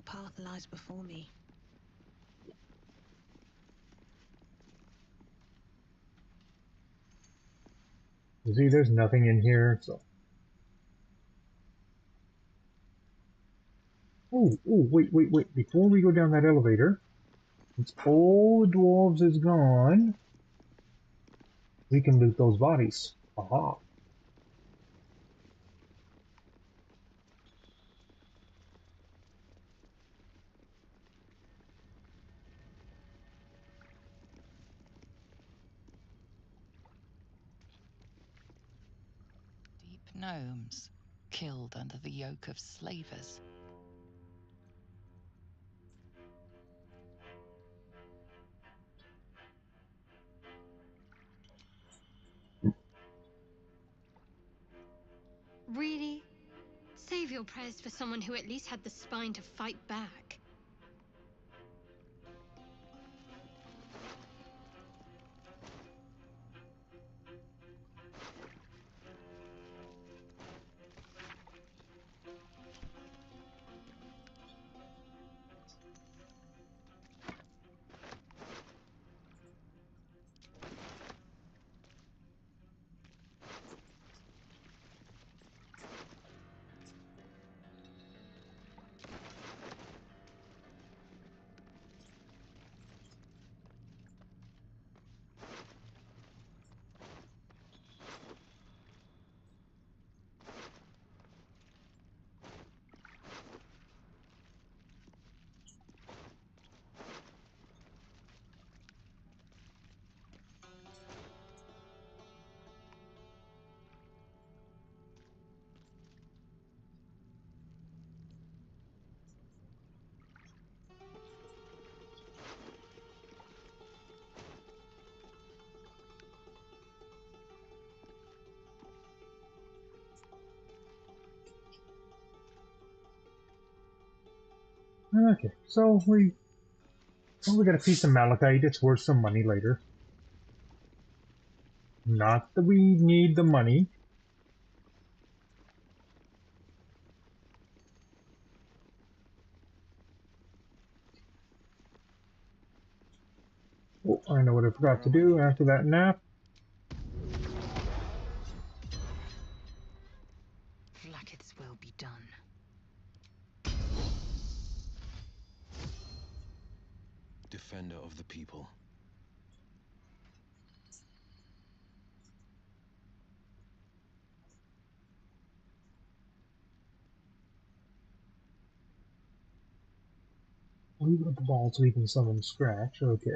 path lies before me. You see, there's nothing in here, so. Oh, wait. Before we go down that elevator, since all the dwarves is gone, we can loot those bodies. Aha. Deep gnomes, killed under the yoke of slavers. Really? Save your prayers for someone who at least had the spine to fight back. Okay, so we got a piece of malachite. It's worth some money later. Not that we need the money. Oh, I know what I forgot to do after that nap. Vlaakith's will be done. Defender of the people. Leave up the ball so we can summon Scratch. Okay.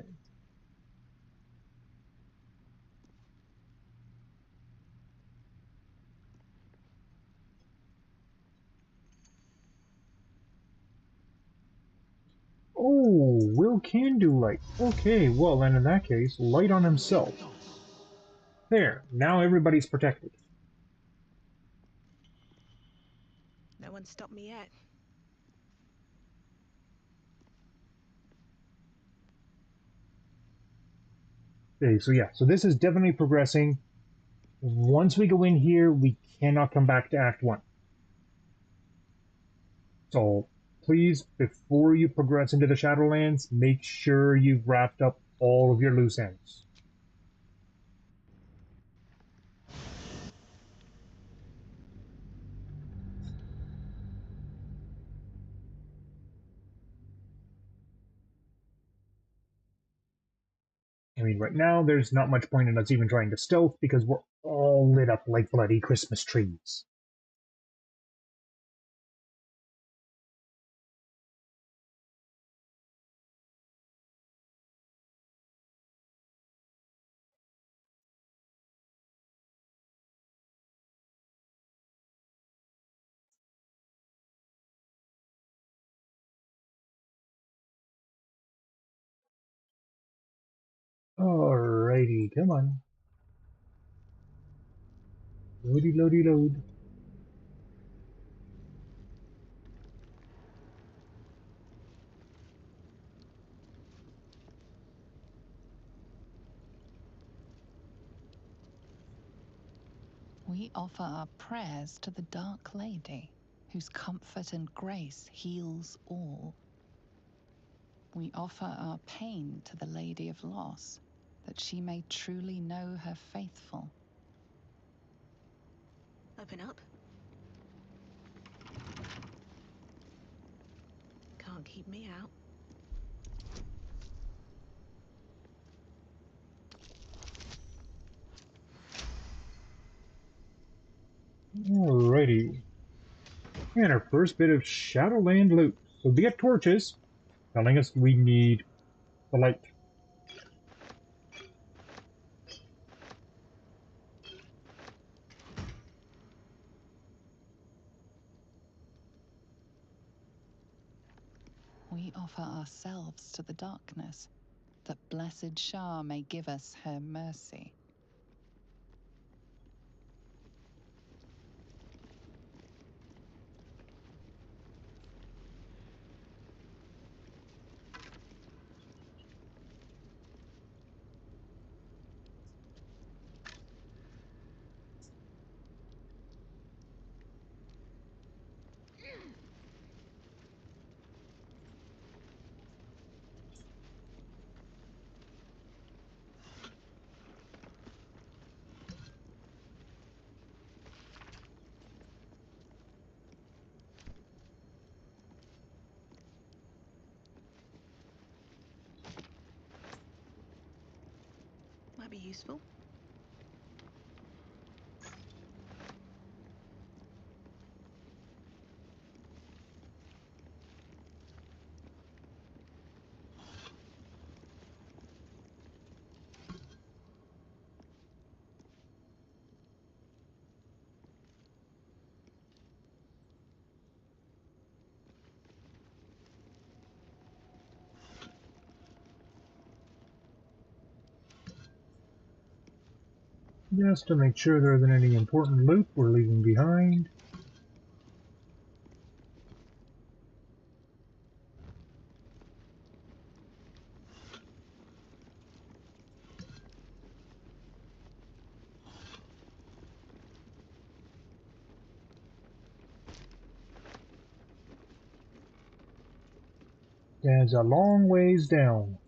Oh, Will can do light. Okay, well then in that case, light on himself. There, now everybody's protected. No one stopped me yet. Okay, so yeah, so this is definitely progressing. Once we go in here, we cannot come back to Act 1. So please, before you progress into the Shadowlands, make sure you've wrapped up all of your loose ends. I mean, right now, there's not much point in us even trying to stealth because we're all lit up like bloody Christmas trees. Alrighty, come on. Loady, loady, load. We offer our prayers to the Dark Lady. whose comfort and grace heals all. We offer our pain to the Lady of Loss, that she may truly know her faithful. Open up. Can't keep me out. Alrighty. And our first bit of Shadowland loot. So we get torches, telling us we need the light. We offer ourselves to the darkness, that blessed Shah may give us her mercy. Might be useful. Just to make sure there isn't any important loot we're leaving behind. There's a long ways down.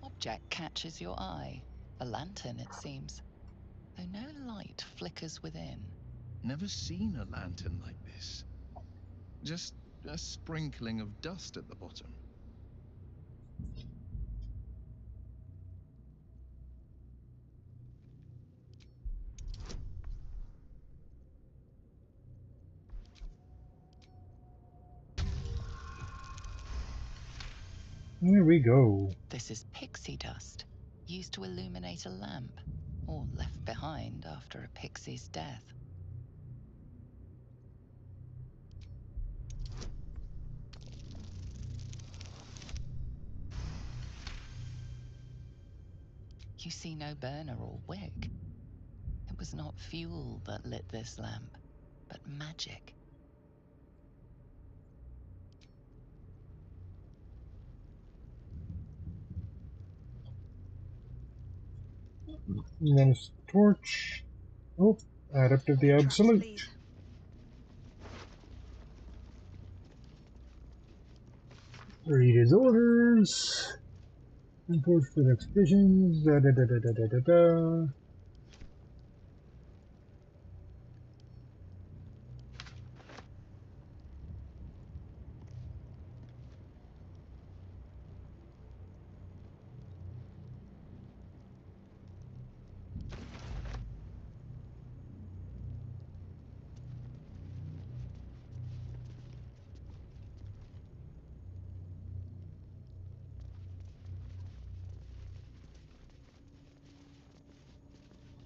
An object catches your eye. A lantern, it seems, though no light flickers within. Never seen a lantern like this. Just a sprinkling of dust at the bottom. Here we go. This is pixie dust, used to illuminate a lamp, or left behind after a pixie's death. You see no burner or wick. It was not fuel that lit this lamp, but magic. And then it's the torch. Oh, add up to the absolute. Read his orders. Import for the expeditions. Da da da da da da da da.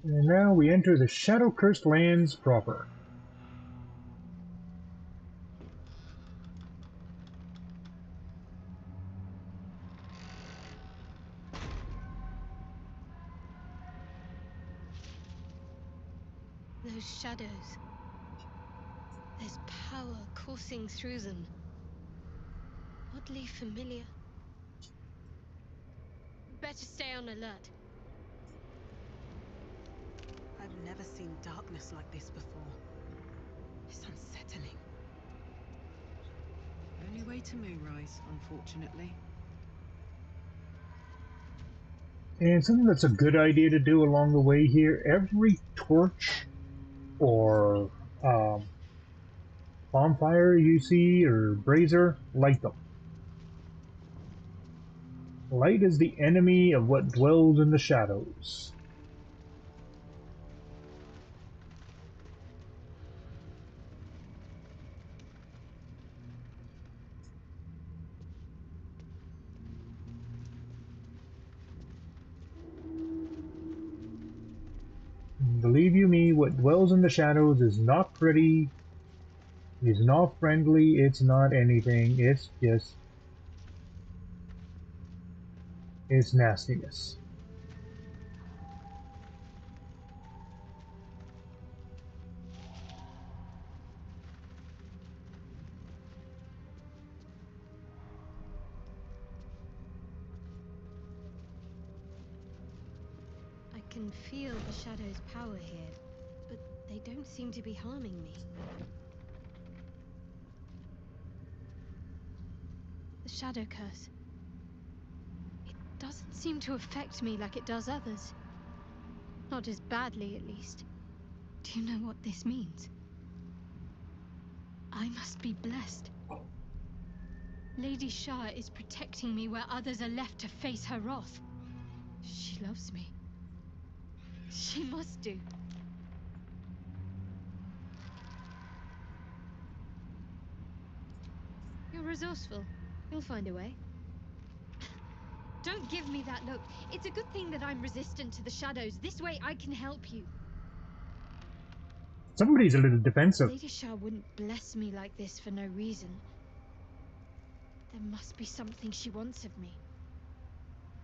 And now we enter the shadow-cursed lands proper. Those shadows. There's power coursing through them. Oddly familiar. Better stay on alert. I've never seen darkness like this before. It's unsettling. Only way to moonrise, unfortunately. And something that's a good idea to do along the way here, every torch or bonfire you see or brazier, light them. Light is the enemy of what dwells in the shadows. Believe you me, what dwells in the shadows is not pretty, is not friendly, it's not anything, it's just... it's nastiness. I can feel the shadow's power here, but they don't seem to be harming me. The shadow curse. It doesn't seem to affect me like it does others. Not as badly, at least. Do you know what this means? I must be blessed. Lady Shah is protecting me where others are left to face her wrath. She loves me. She must do. You're resourceful. You'll find a way. Don't give me that look. It's a good thing that I'm resistant to the shadows. This way I can help you. Somebody's a little defensive. Lady Shah wouldn't bless me like this for no reason. There must be something she wants of me.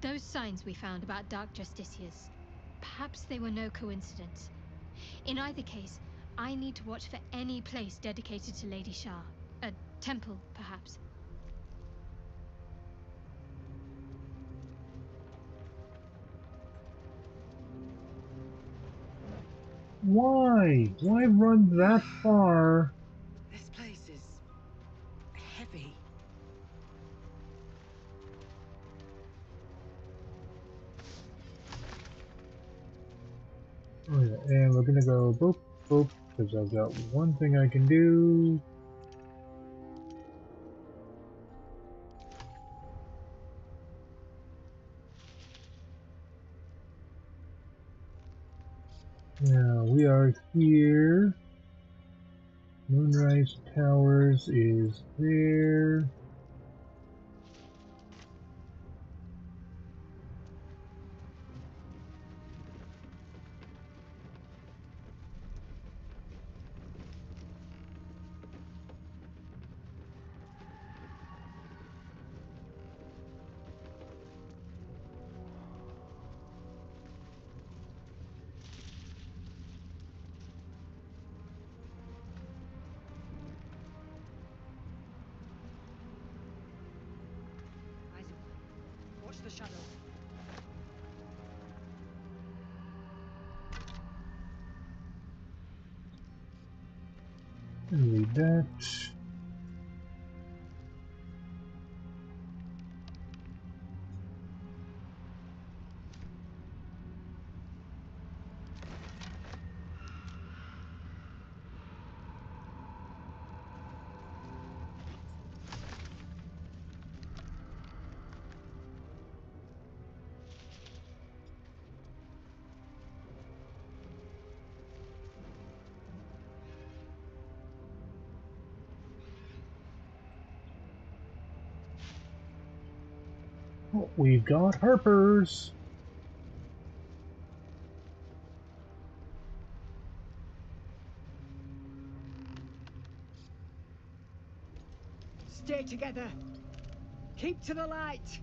Those signs we found about Dark Justiciars, perhaps they were no coincidence. In either case, I need to watch for any place dedicated to Lady Shah. A temple, perhaps. Why? Why run that far? This place is heavy. Oh yeah, and we're gonna go boop, boop, because I've got one thing I can do. Now we are here. Moonrise Towers is there. Watch the shadow. Read that. Oh, we've got Harpers. Stay together. Keep to the light.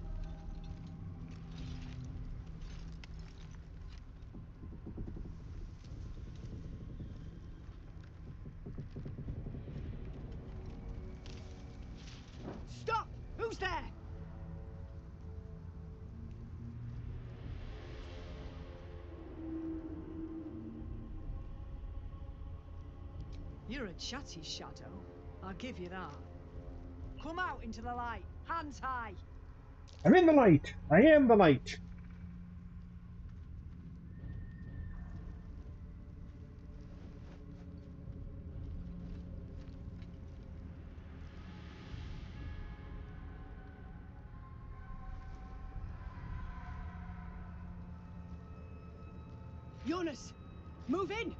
You're a chatty shadow, I'll give you that. Come out into the light, hands high. I'm in the light. I am the light. Jonas, move in.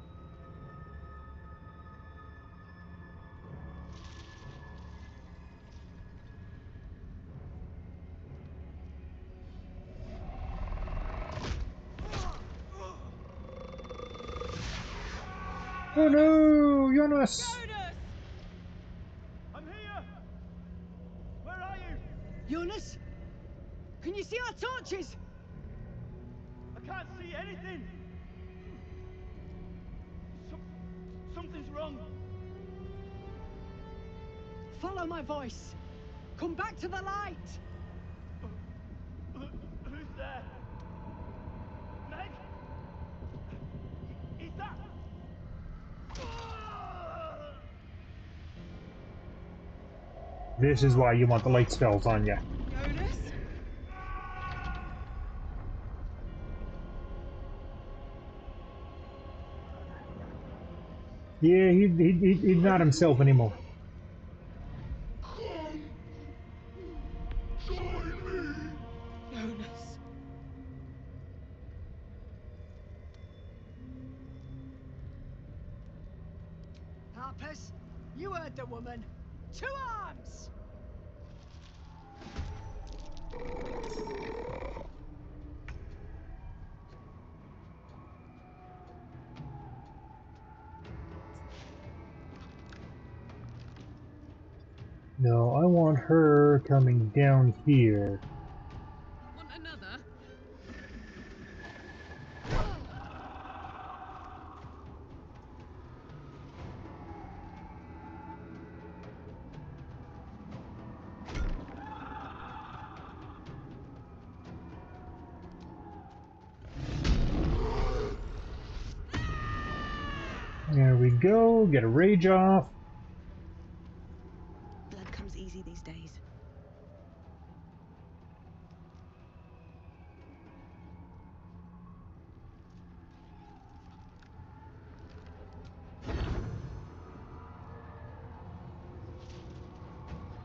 Oh no, Jonas! I'm here! Where are you? Jonas? Can you see our torches? I can't see anything! Something's wrong. Follow my voice. Come back to the light. Who's there? Meg? Is that... This is why you want the light spells on you. Jonas? Yeah, he's not himself anymore. Jonas. Harpers, you heard the woman. To arms! No, I want her coming down here. Want another? There we go, get a rage off. Blood comes easy these days.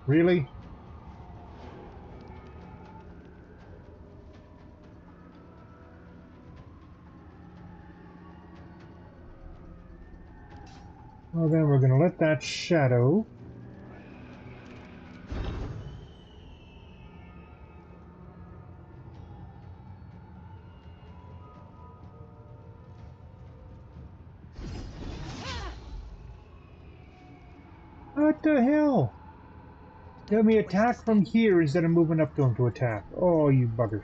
Really? Well, then we're gonna let that shadow. What the hell? Let me attack from here instead of moving up to him to attack. Oh, you buggers.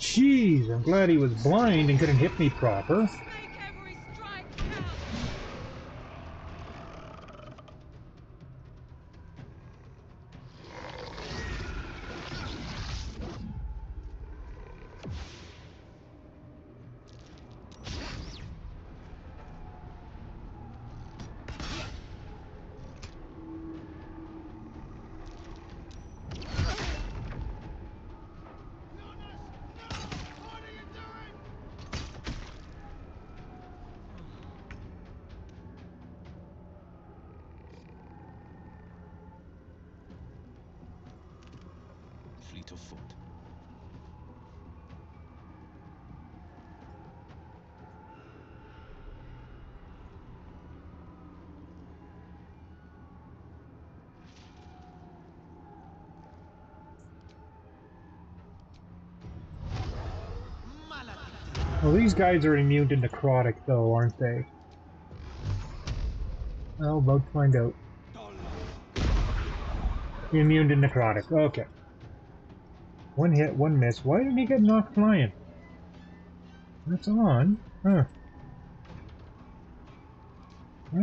Jeez, I'm glad he was blind and couldn't hit me proper. Make every strike count! Fleet of foot. Well, these guys are immune to necrotic, though, aren't they? Well, about to find out. Immune to necrotic. Okay. One hit, one miss. Why didn't he get knocked flying? That's on. Huh.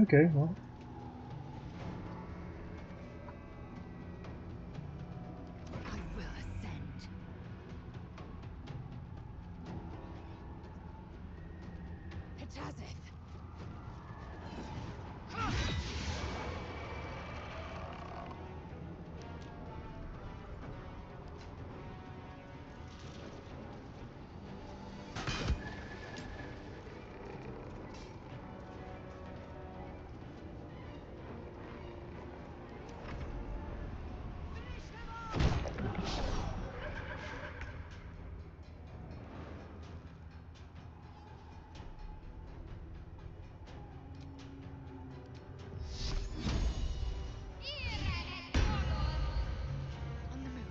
Okay, well. I will ascend. Hitazith. On the move.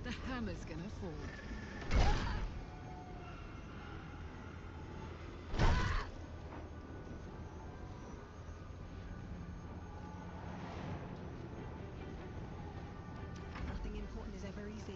The hammer's gonna fall. Nothing important is ever easy.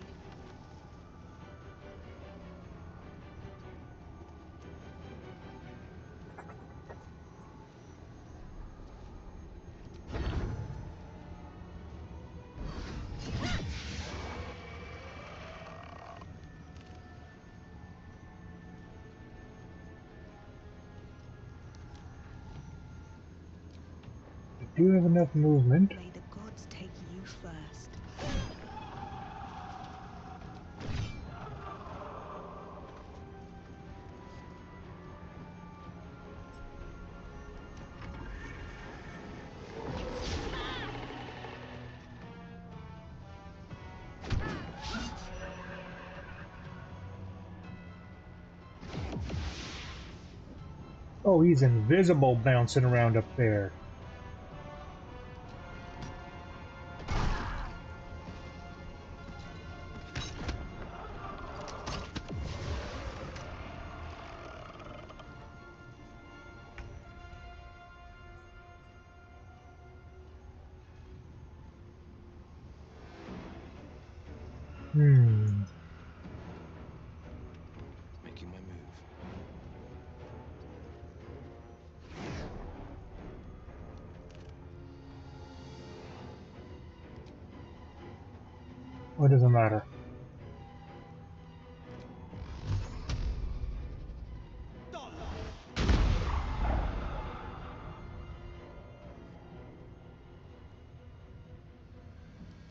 I do have enough movement. May the gods take you first. Oh, he's invisible bouncing around up there. Making my move. What does it matter?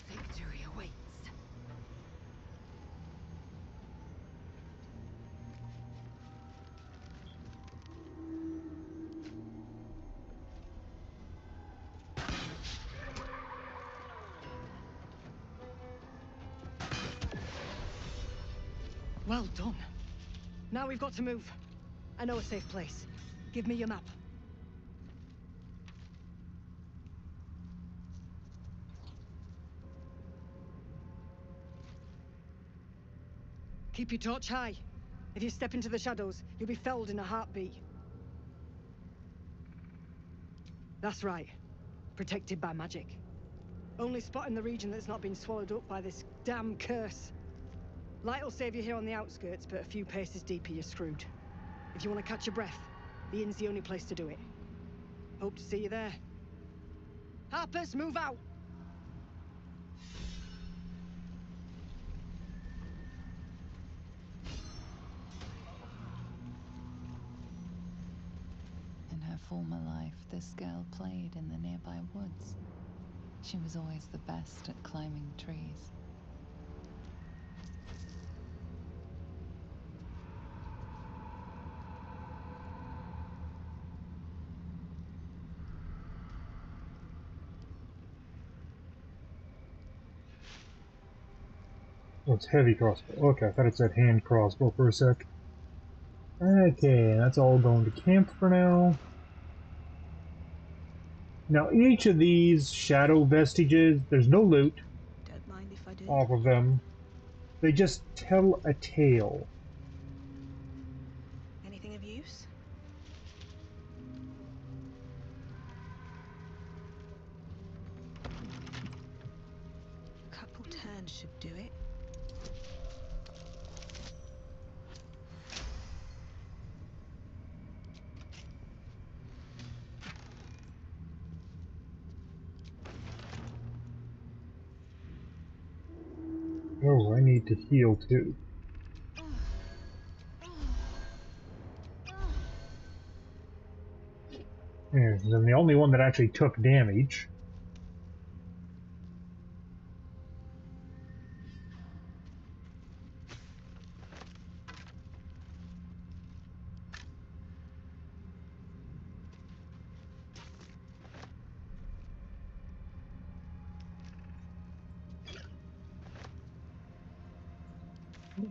Victory awaits. Well done. Now we've got to move. I know a safe place. Give me your map. Keep your torch high. If you step into the shadows, you'll be felled in a heartbeat. That's right. Protected by magic. Only spot in the region that's not been swallowed up by this damn curse. Light will save you here on the outskirts, but a few paces deeper you're screwed. If you want to catch your breath, the inn's the only place to do it. Hope to see you there. Harpers, move out! In her former life, this girl played in the nearby woods. She was always the best at climbing trees. Oh, it's heavy crossbow. Okay, I thought it said hand crossbow for a sec. Okay, that's all going to camp for now. Now, each of these shadow vestiges, there's no loot Don't mind if I do. off of them. They just tell a tale. Anything of use? Couple turns should do it. Oh, I need to heal too. Yeah, 'cause I'm the only one that actually took damage.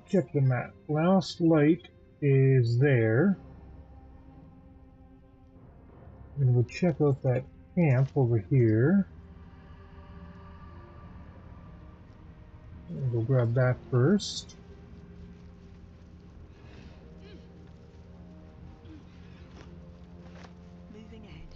Check the map. Last light is there. And we'll check out that camp over here. We'll grab that first. Moving ahead.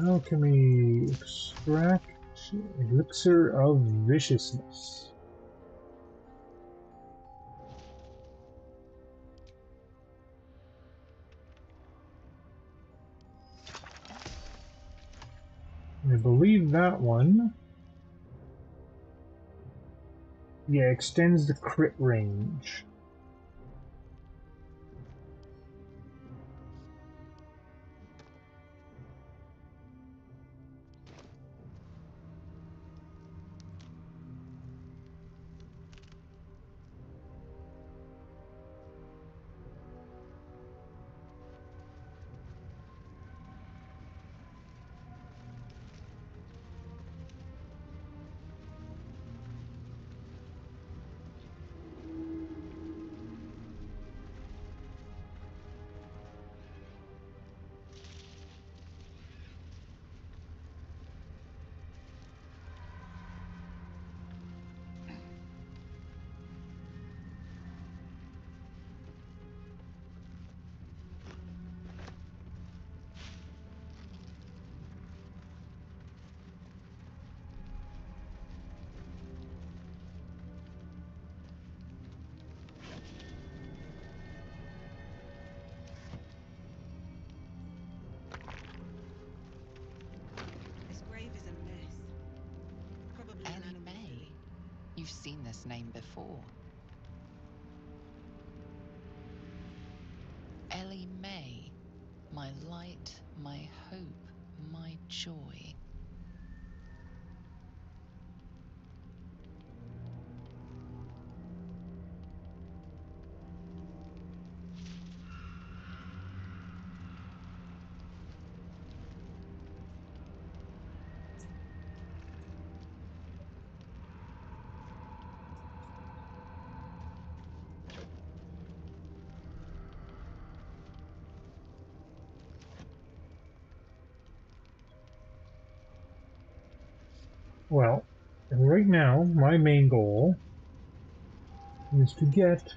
Alchemy extract elixir of viciousness. I believe that one, yeah, extends the crit range. This grave is a mess. Probably an Ellie animal May. filly. You've seen this name before. Ellie May. My light, my hope, my joy. Well, right now, my main goal is to get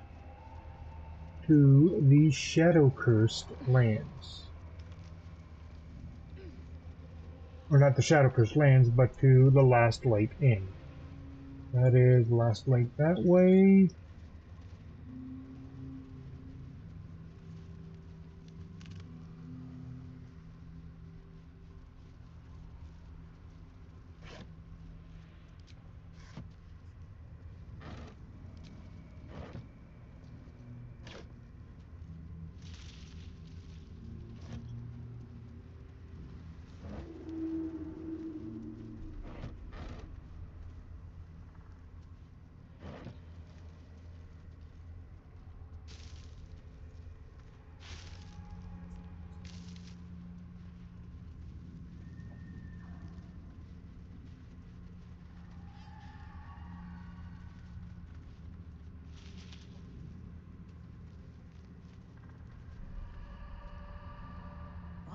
to the shadow-cursed lands. Or not the shadow-cursed lands, but to the Last Light Inn. That is Last Light that way.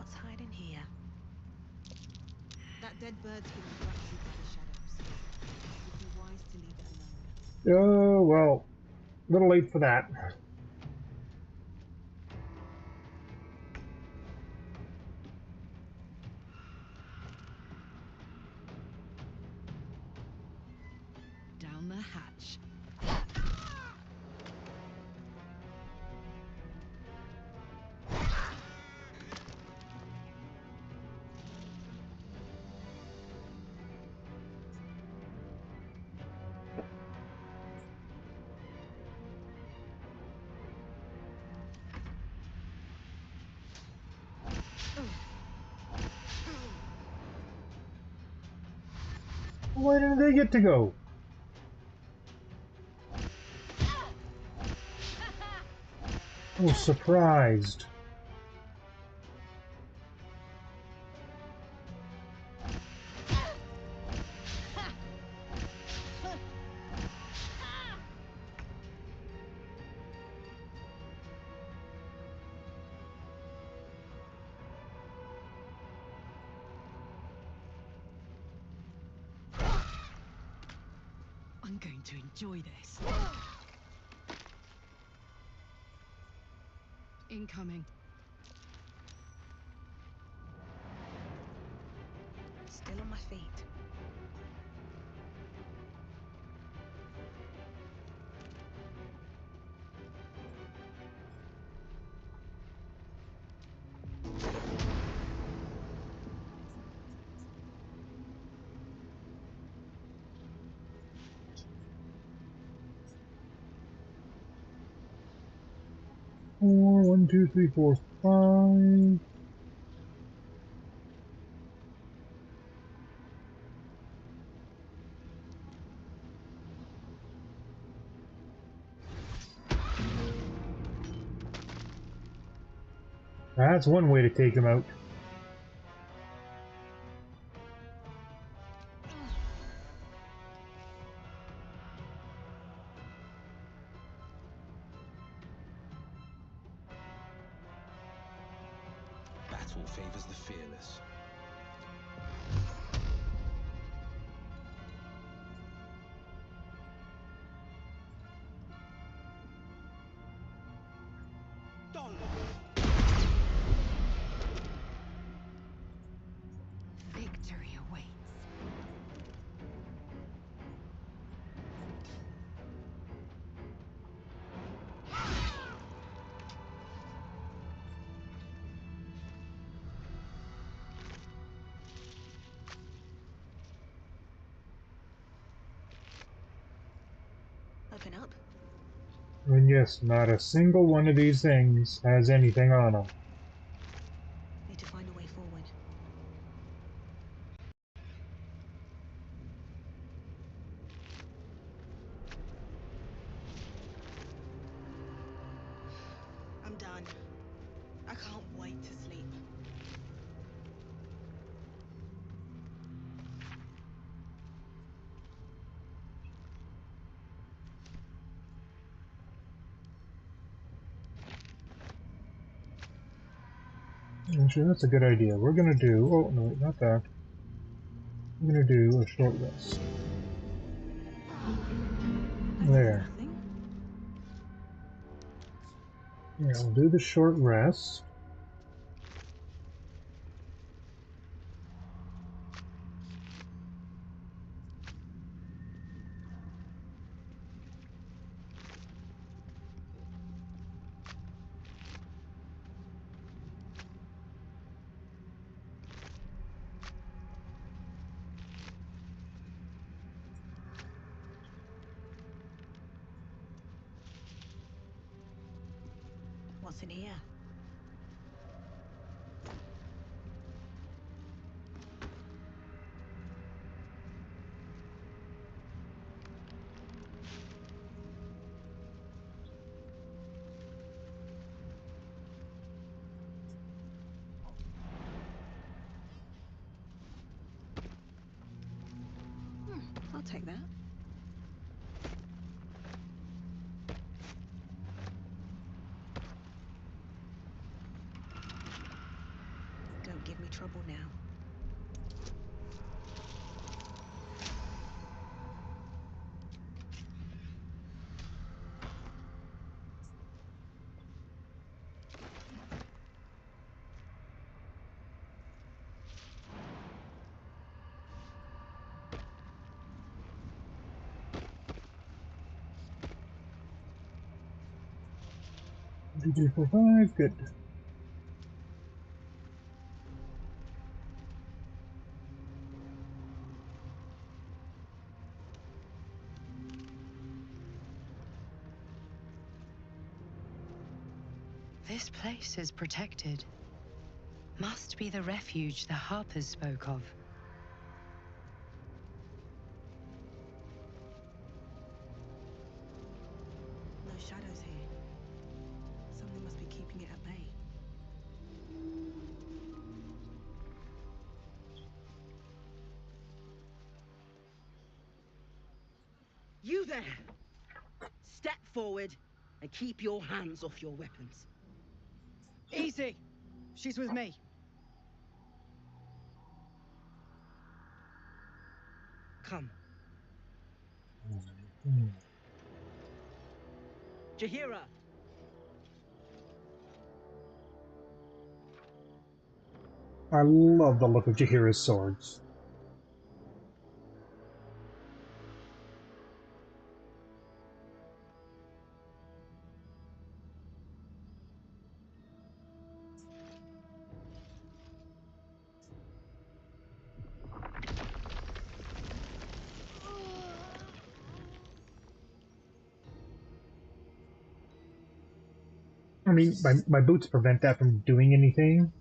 What's hiding here? That dead bird's been grafted by the shadows. It would be wise to leave it alone. Oh, well, a little late for that. Down the hatch. Why didn't they get to go? I was surprised. I'm going to enjoy this. Incoming. Still on my feet. One, two, three, four, five. That's one way to take them out. Battle favors the fearless. Victory awaits. Open up. And yes, not a single one of these things has anything on them. Need to find a way forward. I'm done. I can't wait to sleep. Actually, that's a good idea. We're gonna do... Oh, no, not that. We're gonna do a short rest. There. Yeah, we'll do the short rest. What's in here? I'll take that. give me trouble now. Good. This place is protected. Must be the refuge the Harpers spoke of. No shadows here. Something must be keeping it at bay. You there! Step forward and keep your hands off your weapons. Easy. She's with me. Come. Jahira! I love the look of Jahira's swords. I mean, my boots prevent that from doing anything.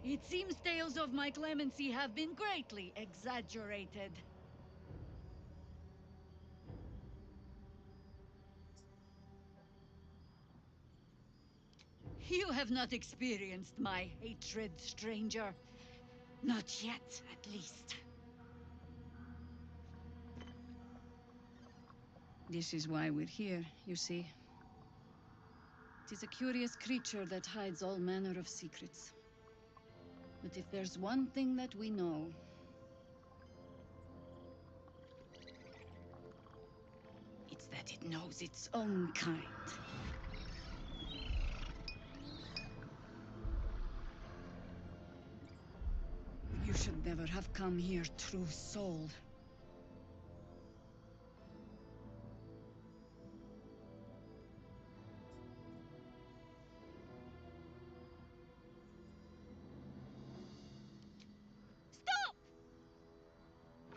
It seems tales of my clemency have been greatly exaggerated. You have not experienced my hatred, stranger. Not yet, at least. This is why we're here, you see. It is a curious creature that hides all manner of secrets. But if there's one thing that we know, it's that it knows its own kind. You should never have come here, true soul.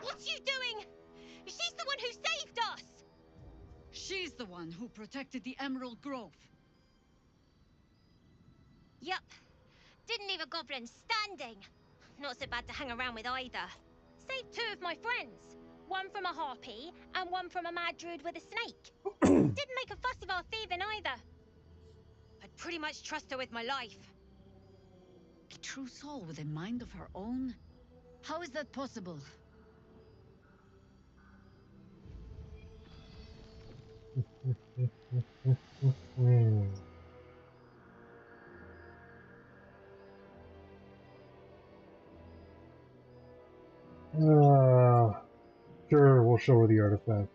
What's you doing? She's the one who saved us! She's the one who protected the Emerald Grove. Yup. Didn't leave a goblin standing. Not so bad to hang around with either. Saved two of my friends. One from a harpy, and one from a mad druid with a snake. Didn't make a fuss of our thieving either. I'd pretty much trust her with my life. A true soul with a mind of her own? How is that possible? Sure, we'll show her the artifact.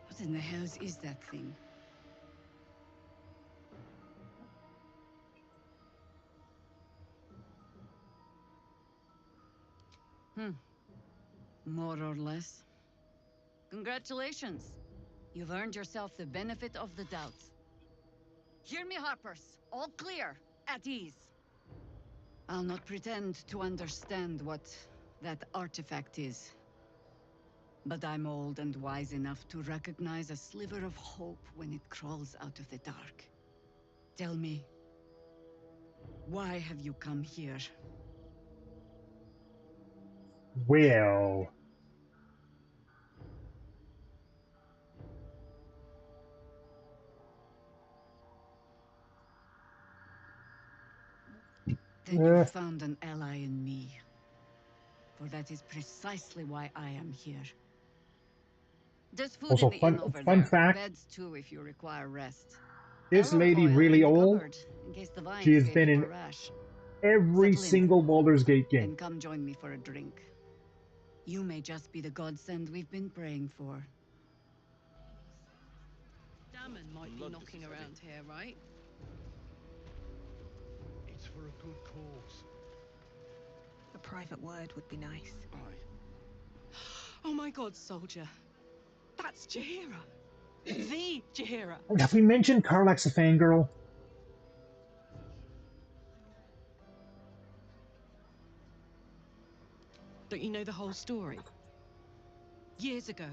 What in the hells is that thing? More or less. Congratulations. You've earned yourself the benefit of the doubt. Hear me, Harpers. All clear. At ease. I'll not pretend to understand what that artifact is. But I'm old and wise enough to recognize a sliver of hope when it crawls out of the dark. Tell me, why have you come here? Well, Then you found an ally in me. For that is precisely why I am here. There's food Also, in the inn over fun there. fact, Beds too if you require rest. this Elder lady oil really in the old. cupboard, in case the She vines has gave been you in a rash. every Settle in, single Baldur's Gate game. then come join me for a drink. You may just be the godsend we've been praying for. Damon might be knocking around here, right? It's for a good cause. A private word would be nice. Aye. Oh my god, soldier. That's Jaheira. The Jaheira. Have we mentioned Karlach's a fangirl? Don't you know the whole story? Years ago,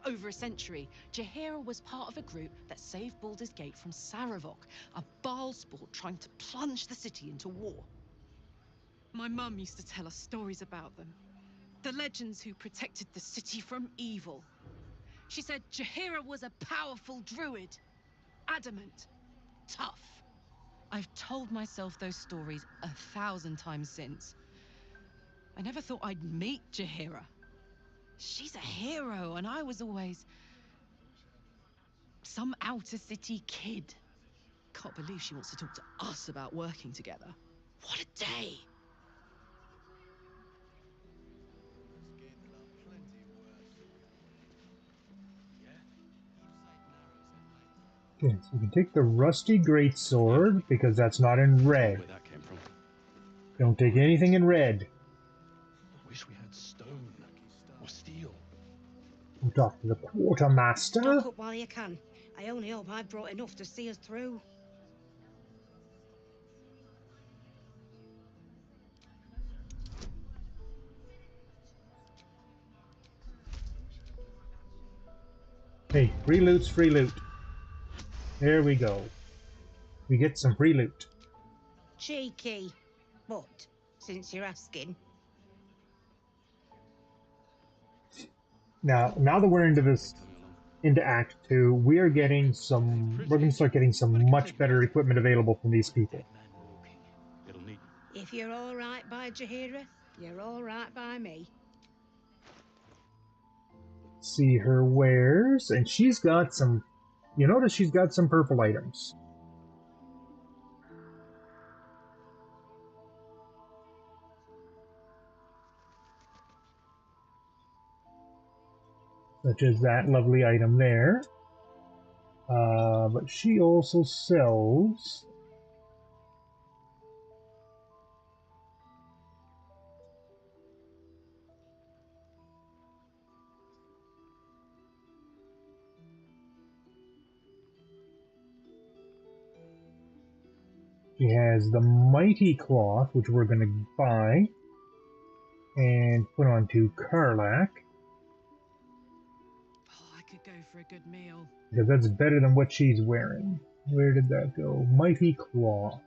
over a century, Jaheira was part of a group that saved Baldur's Gate from Saravok, a Baalsport trying to plunge the city into war. My mum used to tell us stories about them. The legends who protected the city from evil. She said Jaheira was a powerful druid. Adamant. Tough. I've told myself those stories 1,000 times since. I never thought I'd meet Jaheira. She's a hero, and I was always some outer city kid. Can't believe she wants to talk to us about working together. What a day! Okay, so we can take the rusty greatsword because that's not in red. Where that came from. Don't take anything in red. Wish we had stone or steel. We'll talk to the quartermaster. Stock up while you can. I only hope I've brought enough to see us through. Hey, free loot's free loot. There we go. We get some free loot. Cheeky. But, since you're asking. Now that we're into Act 2, we're going to start getting some much better equipment available from these people. If you're all right by Jaheira, you're all right by me. See her wares, and she's got some, you notice she's got some purple items. Such as that lovely item there. But she also sells she has the mighty cloth, which we're going to buy and put onto Karlach. Oh, I could go for a good meal. Because that's better than what she's wearing. Where did that go? Mighty Claw.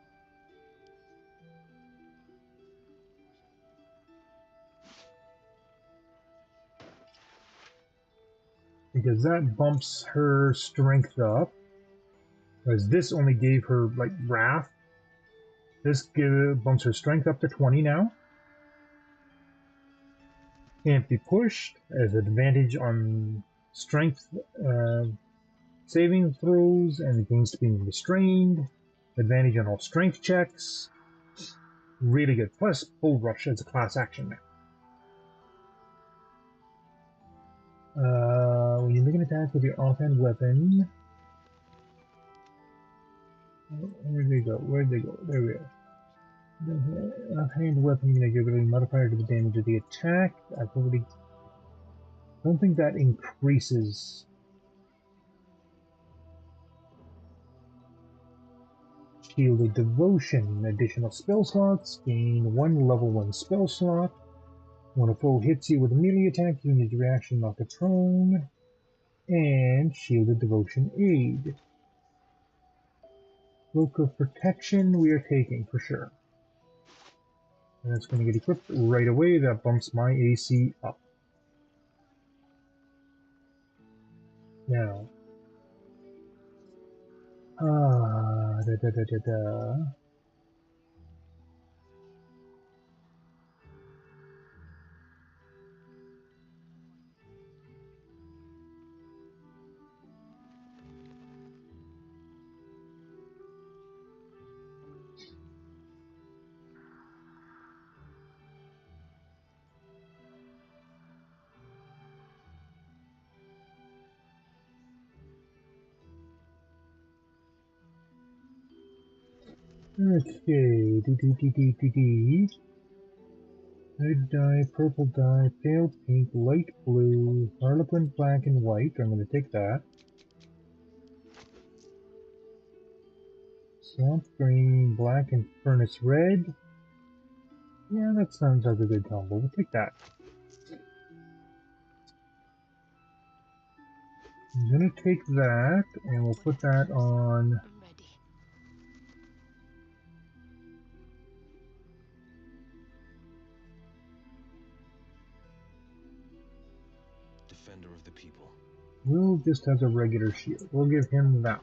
Because that bumps her strength up. Whereas this only gave her, like, Wrath. This bumps her strength up to 20 now. Can't be pushed. Has advantage on strength saving throws and against being restrained. Advantage on all strength checks. Really good. Plus, Bull Rush as a class action now. When you make an attack with your offhand weapon. Where'd they go? Where'd they go? There we go. Offhand weapon, you make your ability modifier to the damage of the attack. I don't think that increases. Shielded Devotion. Additional spell slots. Gain 1 level 1 spell slot. When a foe hits you with a melee attack, you can use your reaction knock it prone. And Shielded Devotion Aid. Cloak of Protection we are taking for sure. And that's going to get equipped right away. That bumps my AC up. Now. Okay, red dye, purple dye, pale pink, light blue, harlequin black and white. I'm going to take that. Swamp green, black and furnace red. Yeah, that sounds like a good combo. We'll take that. I'm going to take that and we'll put that on. Defender of the people. Will just has a regular shield. We'll give him that.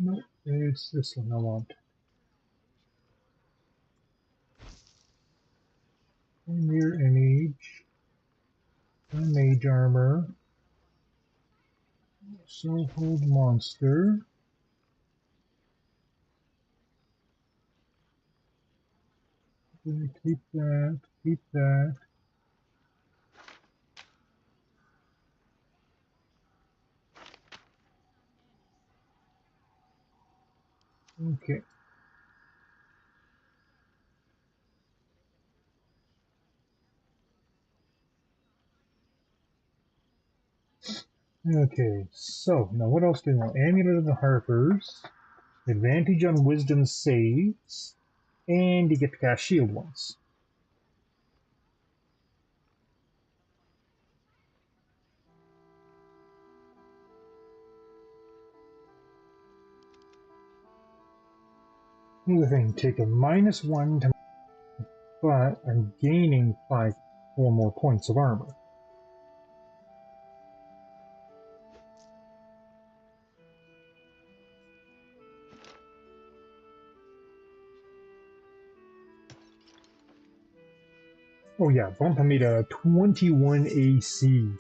No, it's this one I want. Mirror image. Mage armor. Soulhold monster. Keep that. Keep that. Okay. Okay, so now what else do we want? Amulet of the Harpers, advantage on wisdom saves, and you get to cast shield once. Here's the thing, take a -1 to, but I'm gaining 4 more points of armor. Oh yeah, bumping me to 21 AC.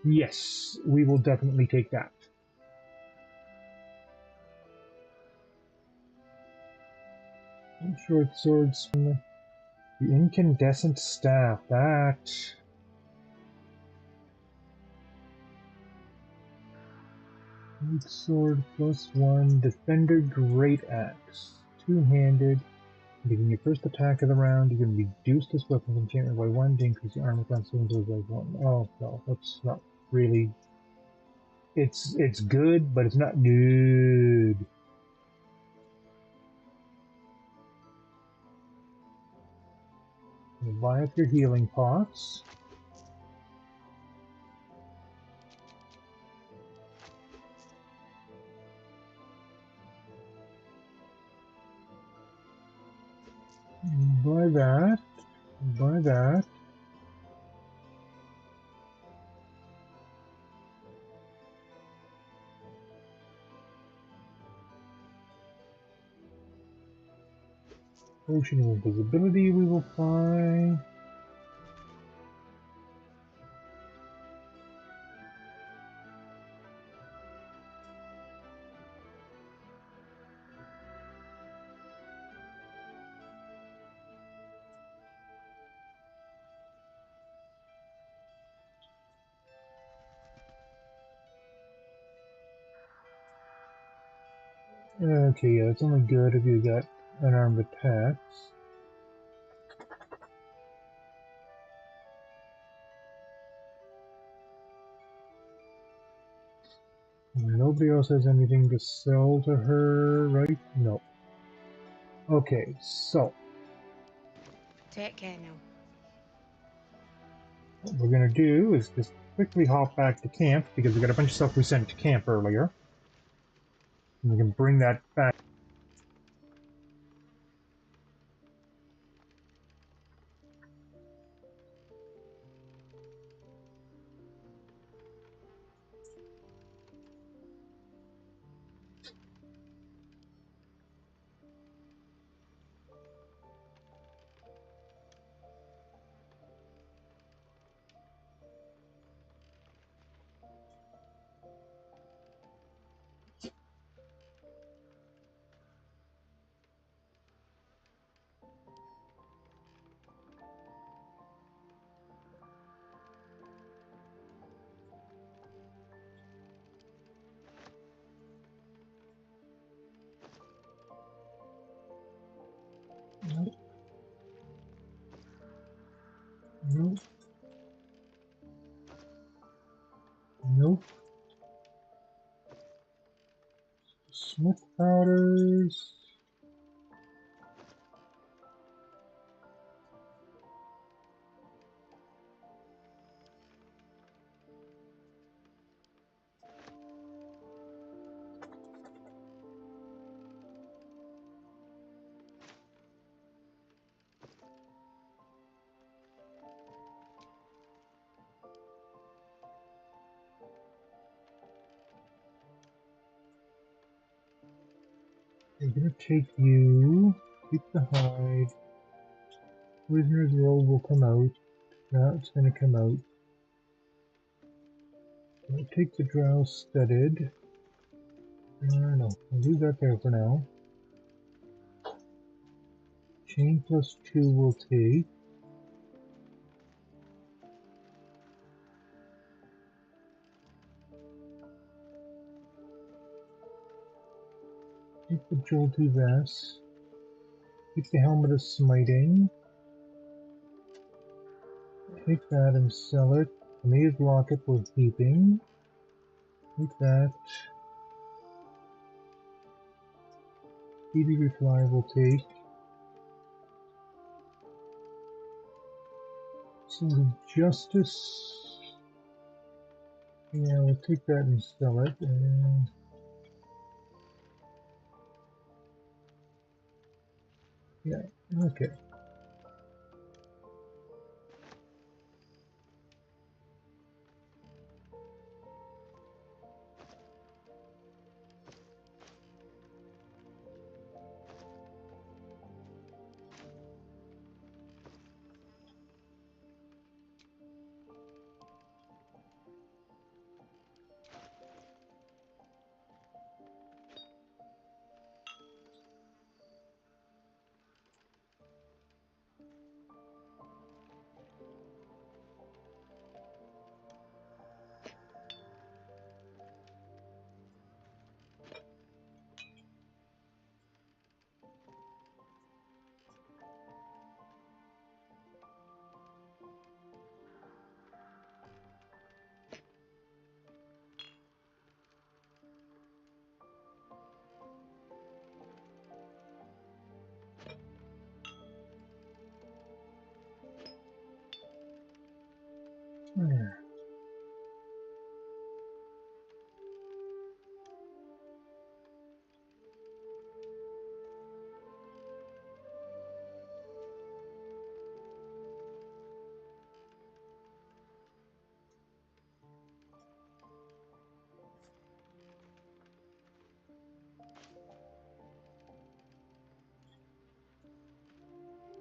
Yes, we will definitely take that. Short swords. The incandescent staff. That. Great sword +1. Defender great axe. Two-handed. Giving your first attack of the round, you can reduce this weapon's enchantment by 1 to increase your armor class by 1. Oh no, that's not really. It's good, but it's not good. You buy up your healing pots. Buy that. Buy that. Potion of invisibility we will buy. Okay, yeah, it's only good if you got unarmed attacks. Nobody else has anything to sell to her, right? No. Okay, so. Take care now. What we're gonna do is just quickly hop back to camp because we got a bunch of stuff we sent to camp earlier. And we can bring that back. Nope. Nope. Nope. Smith powders. I'm gonna take you, keep the hide. Prisoner's robe will come out. Now it's gonna come out. I'll take the drow studded. No, I'll leave that there for now. Chain plus 2 will take. Take the jolty vest. Take the helmet of smiting. Take that and sell it. The maze locket we're keeping. Take that. BB reply will take. Sword of Justice. Yeah, we'll take that and sell it. And yeah, okay.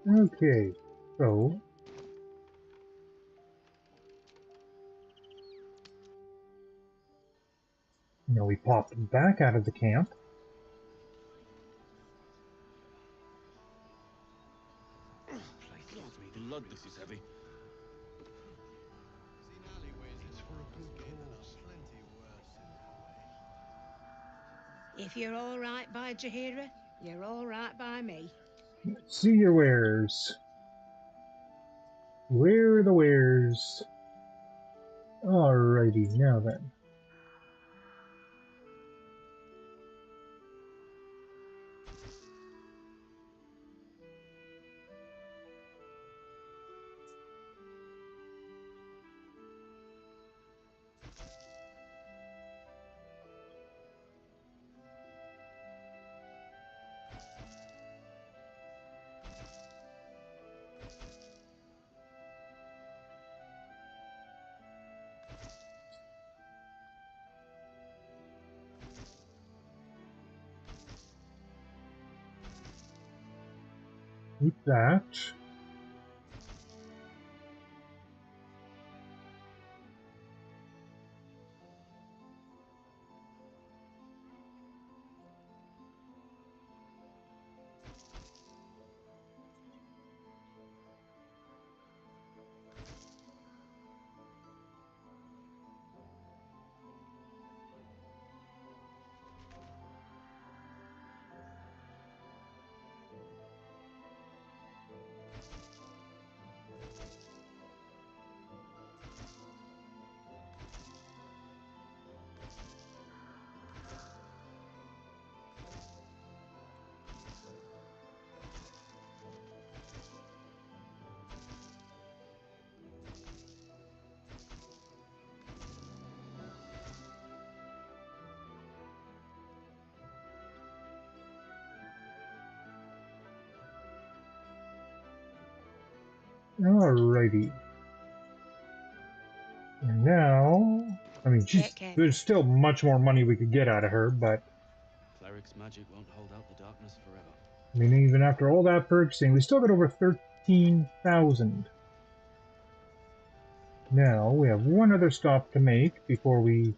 Okay, so now we popped back out of the camp. Blood, this is heavy. It's for a good cause. If you're all right by Jaheira, you're all right by me. See your wares. Where are the wares? Alrighty, now then. Keep that. Alrighty. And now, I mean, there's still much more money we could get out of her, but Cleric's magic won't hold out the darkness forever. I mean, even after all that purchasing, we still got over 13,000. Now, we have one other stop to make before we...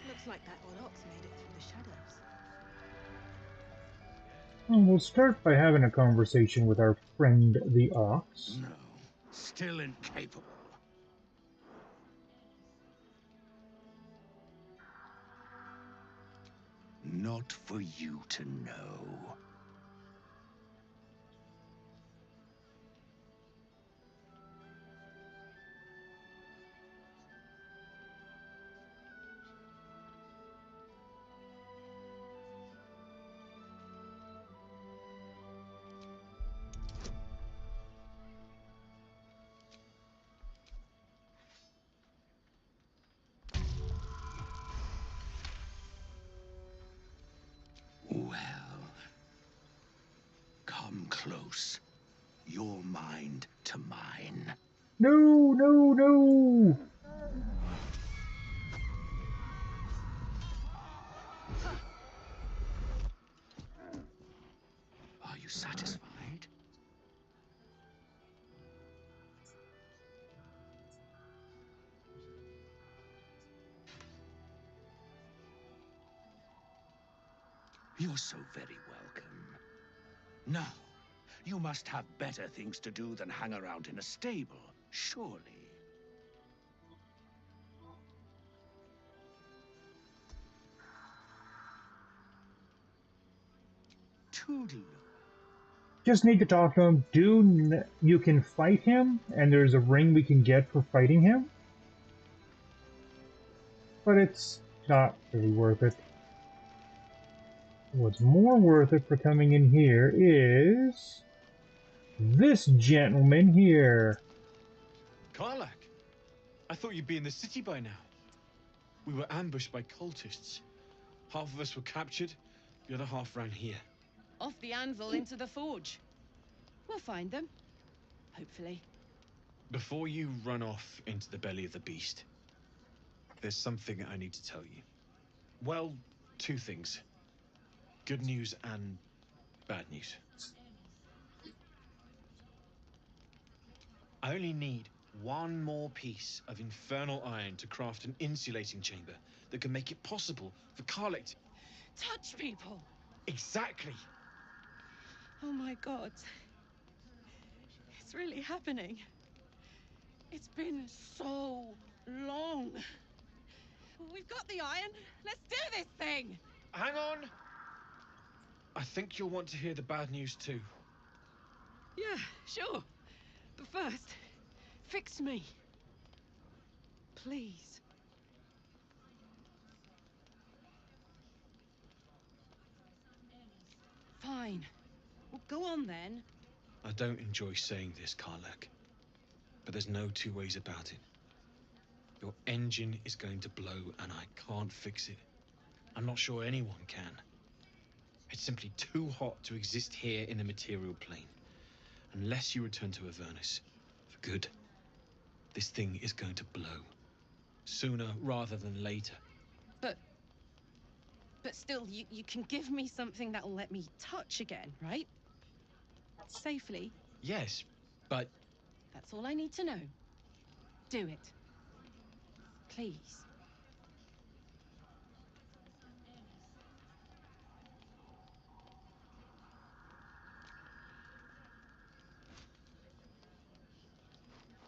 Looks like that odd ox made it through the shadows. Well, we'll start by having a conversation with our friend the ox. No, still incapable. Not for you to know. Well, come close. Your mind to mine. No, no, no! Are you satisfied? You're so very welcome. Now, you must have better things to do than hang around in a stable, surely. Toodle. Just need to talk to him. You can fight him, and there's a ring we can get for fighting him. But it's not really worth it. What's more worth it for coming in here is this gentleman here. Karlak, I thought you'd be in the city by now. We were ambushed by cultists. Half of us were captured, the other half ran here. Off the anvil into the forge. We'll find them. Hopefully. Before you run off into the belly of the beast, there's something I need to tell you. Well, two things. Good news and bad news. I only need one more piece of infernal iron to craft an insulating chamber that can make it possible for Karlak to... Touch people! Exactly! Oh my god. It's really happening. It's been so long. We've got the iron. Let's do this thing! Hang on! I think you'll want to hear the bad news too. Yeah, sure. But first, fix me. Please. Fine. Well, go on then. I don't enjoy saying this, Karlak, but there's no two ways about it. Your engine is going to blow and I can't fix it. I'm not sure anyone can. It's simply too hot to exist here in the material plane. Unless you return to Avernus for good, this thing is going to blow. Sooner rather than later. But still, you can give me something that'll let me touch again, right? Safely. Yes, but... That's all I need to know. Do it. Please.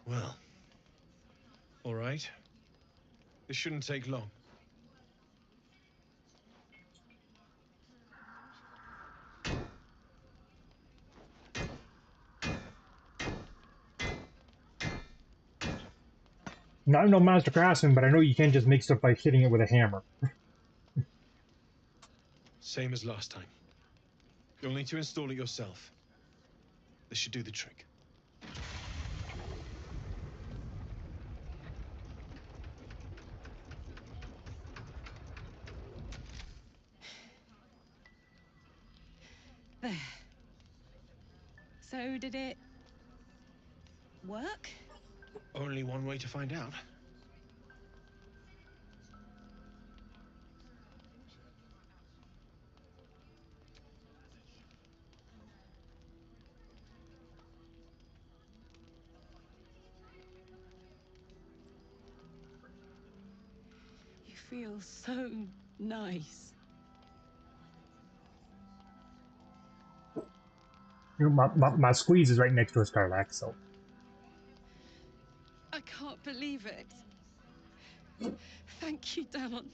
Well, all right. This shouldn't take long. Now, I'm no master craftsman, but I know you can't just make stuff by hitting it with a hammer. Same as last time. You'll need to install it yourself. This should do the trick. There. So did it work? Only one way to find out. You feel so nice. You know, my squeeze is right next to his Karlak, so. I can't believe it. Thank you, Damon.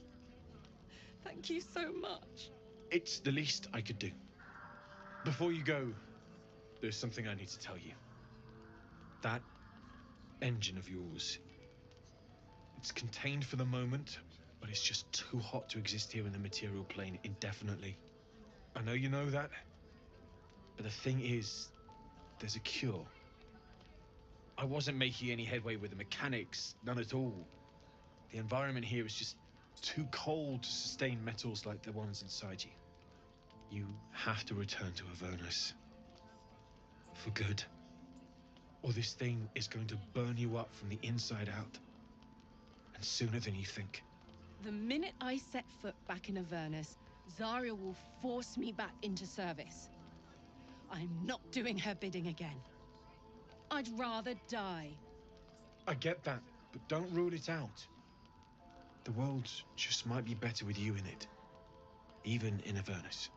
Thank you so much. It's the least I could do. Before you go, there's something I need to tell you. That engine of yours, it's contained for the moment, but it's just too hot to exist here in the material plane indefinitely. I know you know that, but the thing is, there's a cure. I wasn't making any headway with the mechanics, none at all. The environment here is just too cold to sustain metals like the ones inside you. You have to return to Avernus. For good. Or this thing is going to burn you up from the inside out. And sooner than you think. The minute I set foot back in Avernus, Zarya will force me back into service. I'm not doing her bidding again. I'd rather die. I get that, but don't rule it out. The world just might be better with you in it. Even in Avernus.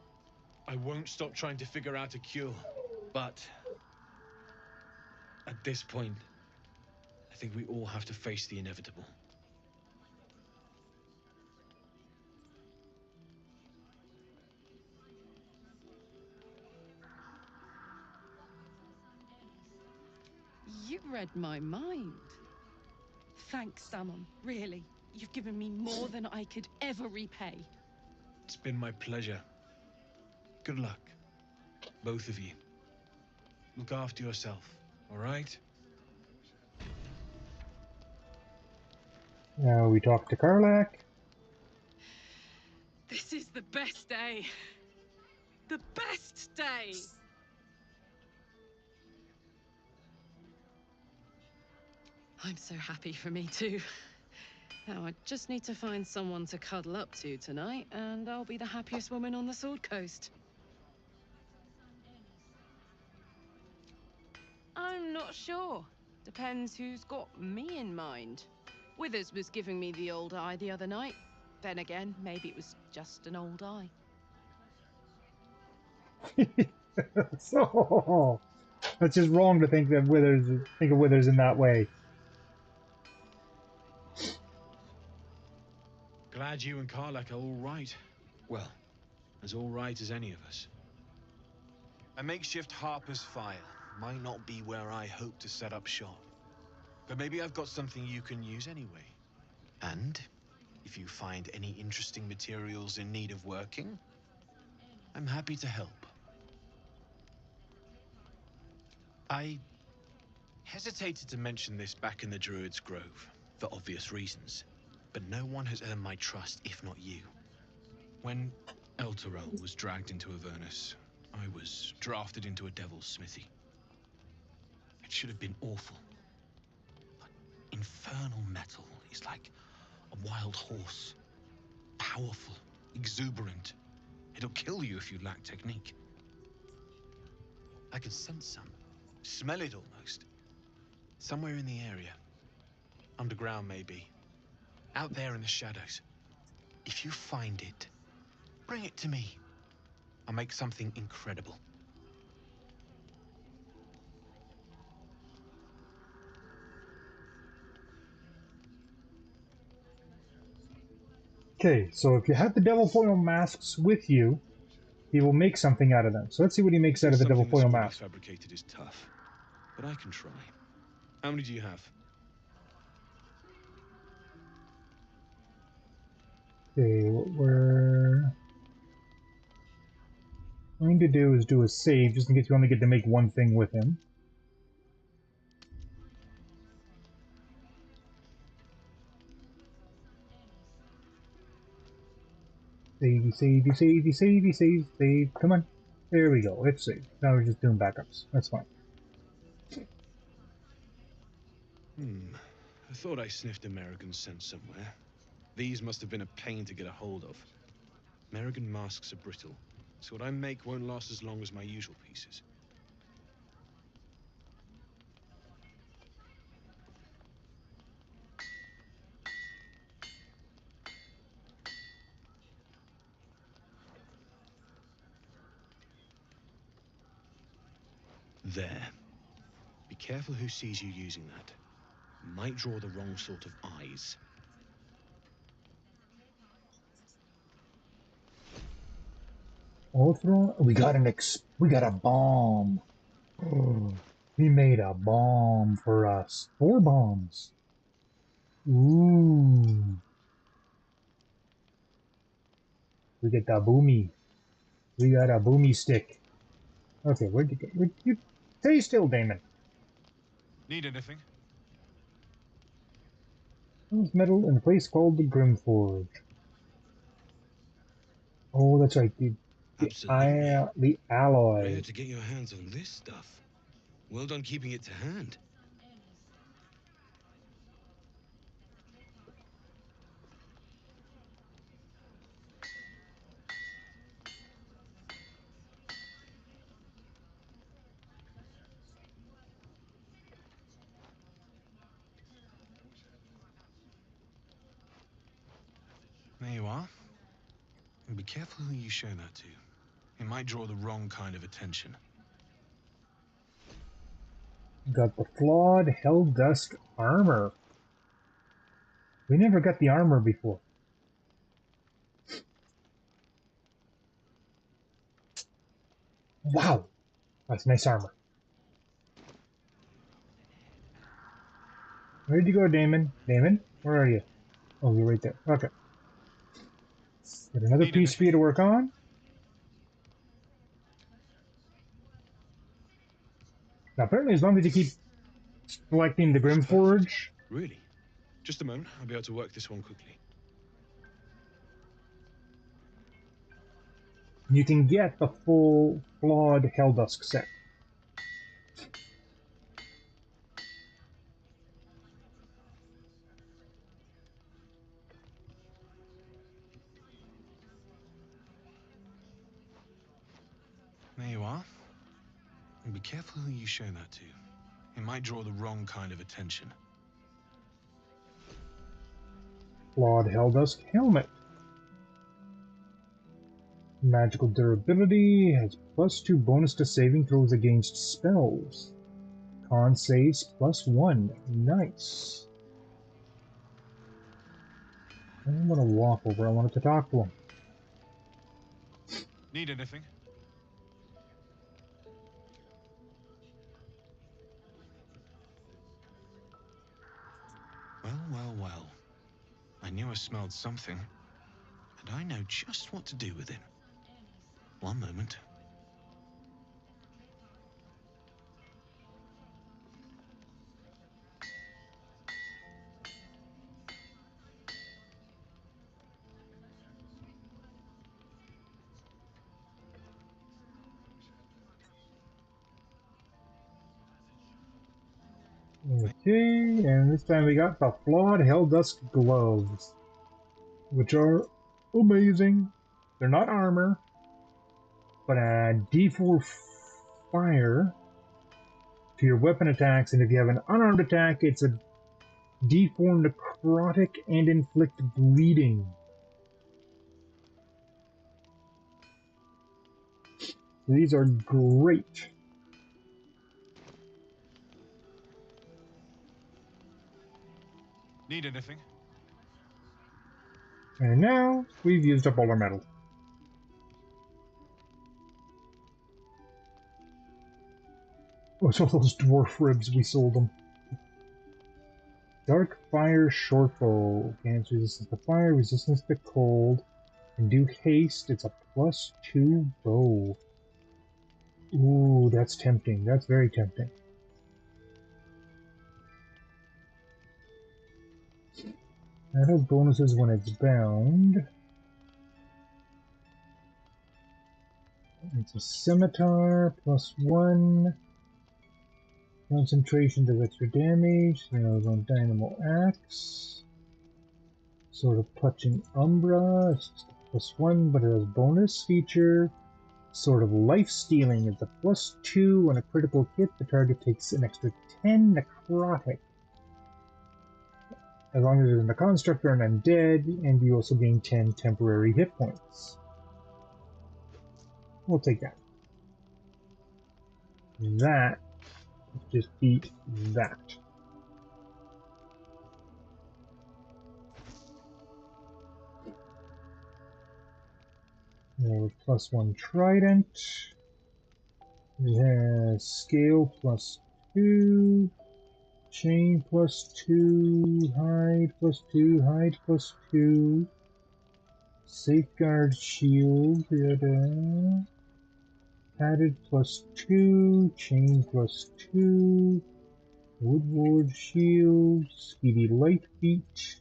I won't stop trying to figure out a cure, but at this point, I think we all have to face the inevitable. You read my mind. Thanks, Damon. Really. You've given me more than I could ever repay. It's been my pleasure. Good luck, both of you. Look after yourself, all right? Now we talk to Karlak. This is the best day. The best day! I'm so happy for me too. Now I just need to find someone to cuddle up to tonight, and I'll be the happiest woman on the Sword Coast. I'm not sure. Depends who's got me in mind. Withers was giving me the old eye the other night. Then again, maybe it was just an old eye. So, that's just wrong to think of Withers in that way. Glad you and Karlak are all right. Well, as all right as any of us. A makeshift Harper's Fire might not be where I hope to set up shop. But maybe I've got something you can use anyway. And if you find any interesting materials in need of working, I'm happy to help. I hesitated to mention this back in the Druid's Grove, for obvious reasons. But no one has earned my trust if not you. When Elturel was dragged into Avernus. I was drafted into a devil's smithy. It should have been awful. But infernal metal is like a wild horse. Powerful, exuberant. It'll kill you if you lack technique. I can sense some. Smell it almost. Somewhere in the area. Underground, maybe. Out there in the shadows. If you find it, bring it to me. I'll make something incredible. Okay, so if you have the devil foil masks with you, he will make something out of them. So let's see what he makes out of the devil foil mask. Fabricated is tough, but I can try. How many do you have? Okay, what we're going to do is do a save, just in case you only get to make one thing with him. Save. Come on. There we go. It's saved. Now we're just doing backups. That's fine. I thought I sniffed American scent somewhere. These must have been a pain to get a hold of. American masks are brittle, so what I make won't last as long as my usual pieces. There. Be careful who sees you using that. You might draw the wrong sort of eyes. We got a bomb. Oh, he made a bomb for us. 4 bombs. Ooh. We get the boomy. We got a boomy stick. Okay, where'd you go? Stay still, Damon. Need anything? There's metal in a place called the Grimforge. Oh, that's right. The alloy. Rare to get your hands on this stuff. Well done keeping it to hand. There you are. And be careful who you show that to. It might draw the wrong kind of attention. Got the flawed Helldusk armor. We never got the armor before. Wow, that's nice armor. Where'd you go, Damon? Damon, where are you? Oh, you're right there. Okay. Got another piece for you to work on. Now, apparently, as long as you keep selecting the Grimforge. Really? Just a moment. I'll be able to work this one quickly. You can get the full flawed Helldusk set. There you are. And be careful who you show that to. It might draw the wrong kind of attention. Flawed Helldusk helmet. Magical durability has +2 bonus to saving throws against spells. Con saves +1. Nice. I didn't want to walk over. I wanted to talk to him. Need anything? Well. I knew I smelled something, and I know just what to do with it. One moment. Okay, and this time we got the Flawed Helldusk Gloves, which are amazing. They're not armor, but add D4 fire to your weapon attacks, and if you have an unarmed attack, it's a D4 necrotic and inflict bleeding. These are great. Need anything? And now we've used up all our metal. Oh, so those dwarf ribs, we sold them. Dark Fire Shortbow. Gains resistance to fire, resistance to cold, and do haste. It's a +2 bow. Ooh, that's tempting. That's very tempting. That has bonuses when it's bound. It's a scimitar, +1. Concentration does extra damage. There's on Dynamo Axe. Sword of Clutching Umbra. It's just a +1, but it has bonus feature. Sword of Life Stealing is a +2 on a critical hit. The target takes an extra 10 necrotic. As long as it isn't a construct or an undead, and you also gain 10 temporary hit points. We'll take that. That just beat that. +1 trident. It has scale +2. Chain +2, hide +2, hide +2, safeguard shield, padded +2, chain +2, woodward shield, speedy light beat.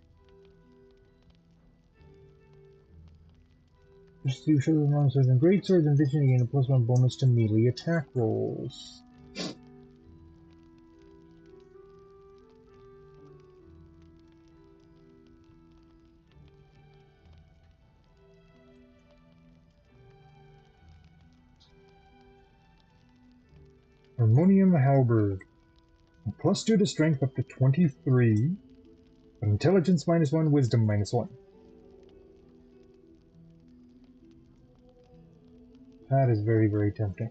Pursue shows long swords and great swords, and vision gain a +1 bonus to melee attack rolls. Harmonium Halberd. +2 to strength up to 23. Intelligence -1, wisdom -1. That is very, very tempting.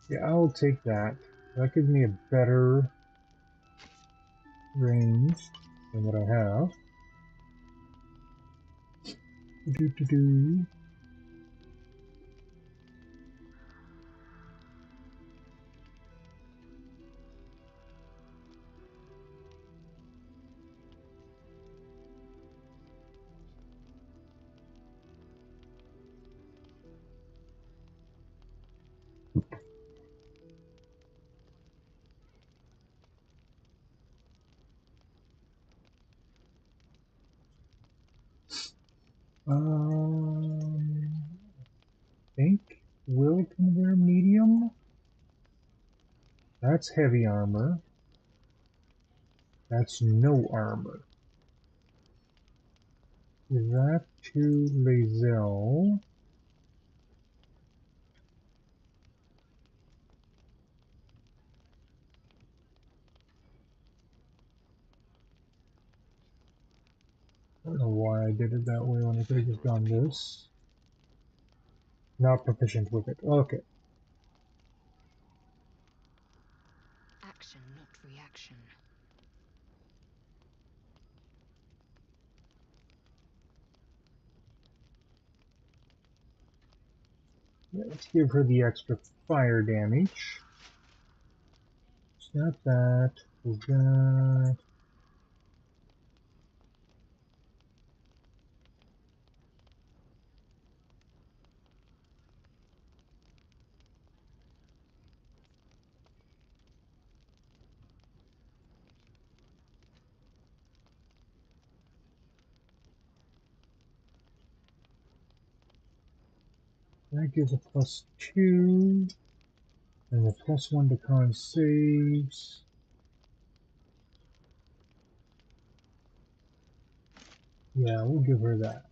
Yeah, I'll take that. That gives me a better range than what I have. Do-do-do. I think Will can wear medium. That's heavy armor. That's no armor. Give that to Lae'zel. I don't know why I did it that way when I could have just done this. Not proficient with it. Okay. Action, not reaction. Let's give her the extra fire damage. Snap that. That. That gives a +2. And a +1 to con saves. Yeah, we'll give her that.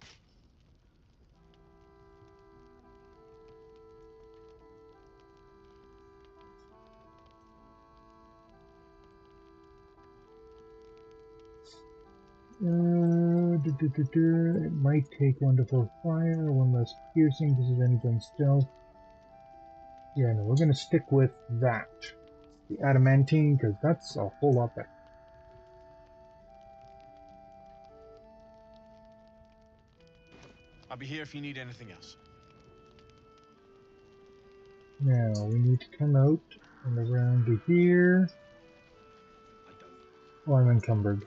It might take 1 to 4 fire, 1 less piercing, disadvantage stealth. Yeah, no, we're gonna stick with that. The adamantine, because that's a whole lot better. I'll be here if you need anything else. Now, we need to come out and around to here. Oh, I'm encumbered.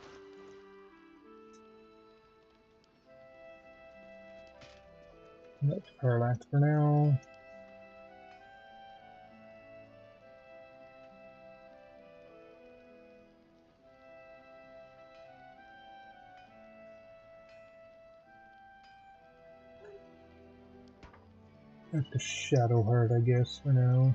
Let's parallax for now. At the Shadow Heart, I guess, for now.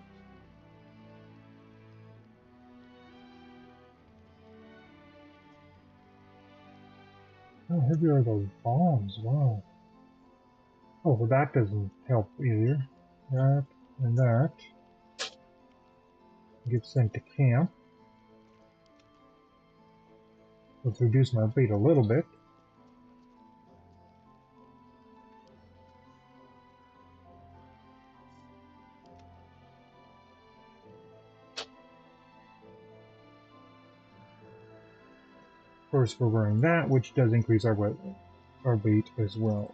How heavy are those bombs? Wow. Oh, well, that doesn't help either. That and that get sent to camp. Let's reduce my weight a little bit. Of course, we're wearing that, which does increase our weight as well.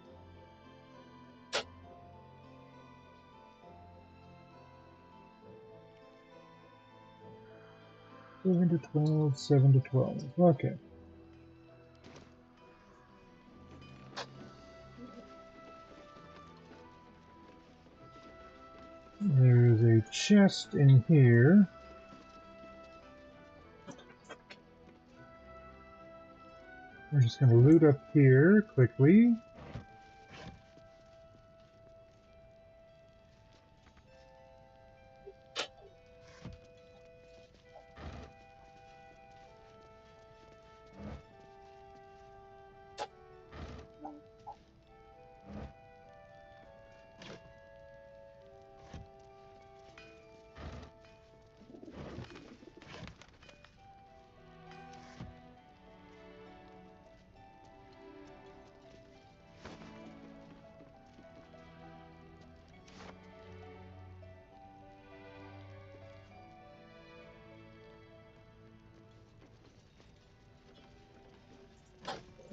7 to 12, 7 to 12. Okay. There's a chest in here. We're just going to loot up here quickly.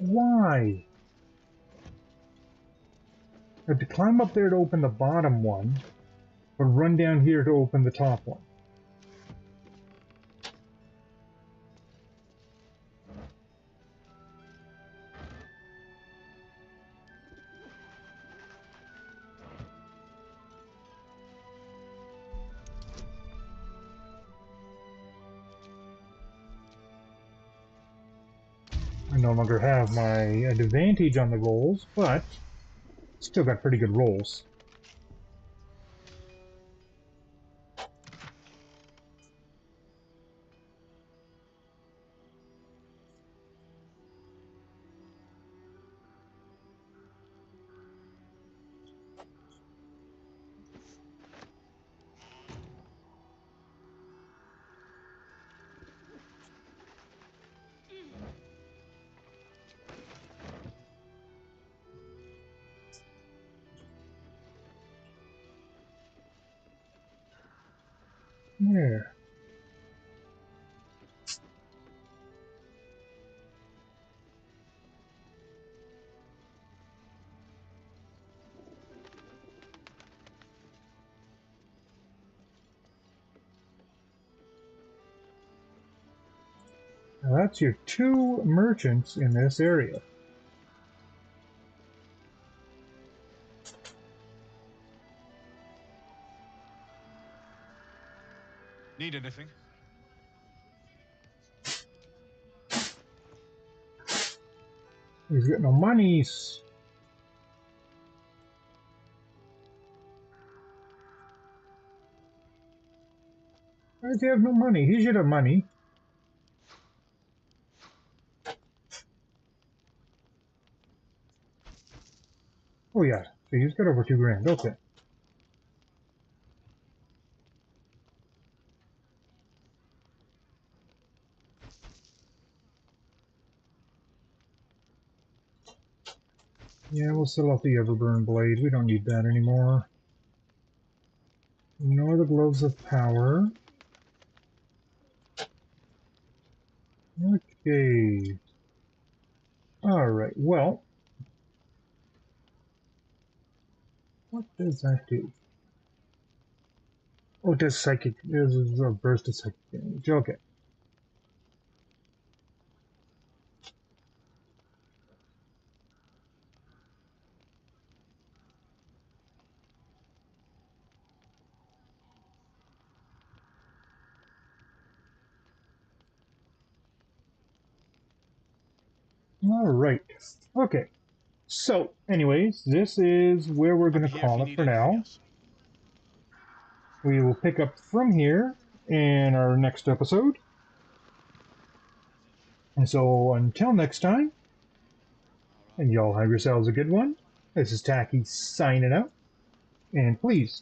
Why? I had to climb up there to open the bottom one, but run down here to open the top one. I no longer have my advantage on the rolls, but still got pretty good rolls. There. Now that's your 2 merchants in this area. Need anything? He's got no monies. Why does he have no money? He should have money. Oh yeah, so he's got over 2 grand. Okay. Yeah, we'll sell off the Everburn blade. We don't need that anymore. Nor the gloves of power. Okay. Alright, well. What does that do? Oh, it does psychic. It does a burst of psychic damage. Okay. Alright. Okay. So, anyways, this is where we're going to call it for now. We will pick up from here in our next episode. And so, until next time, and y'all have yourselves a good one. This is Takis signing out. And please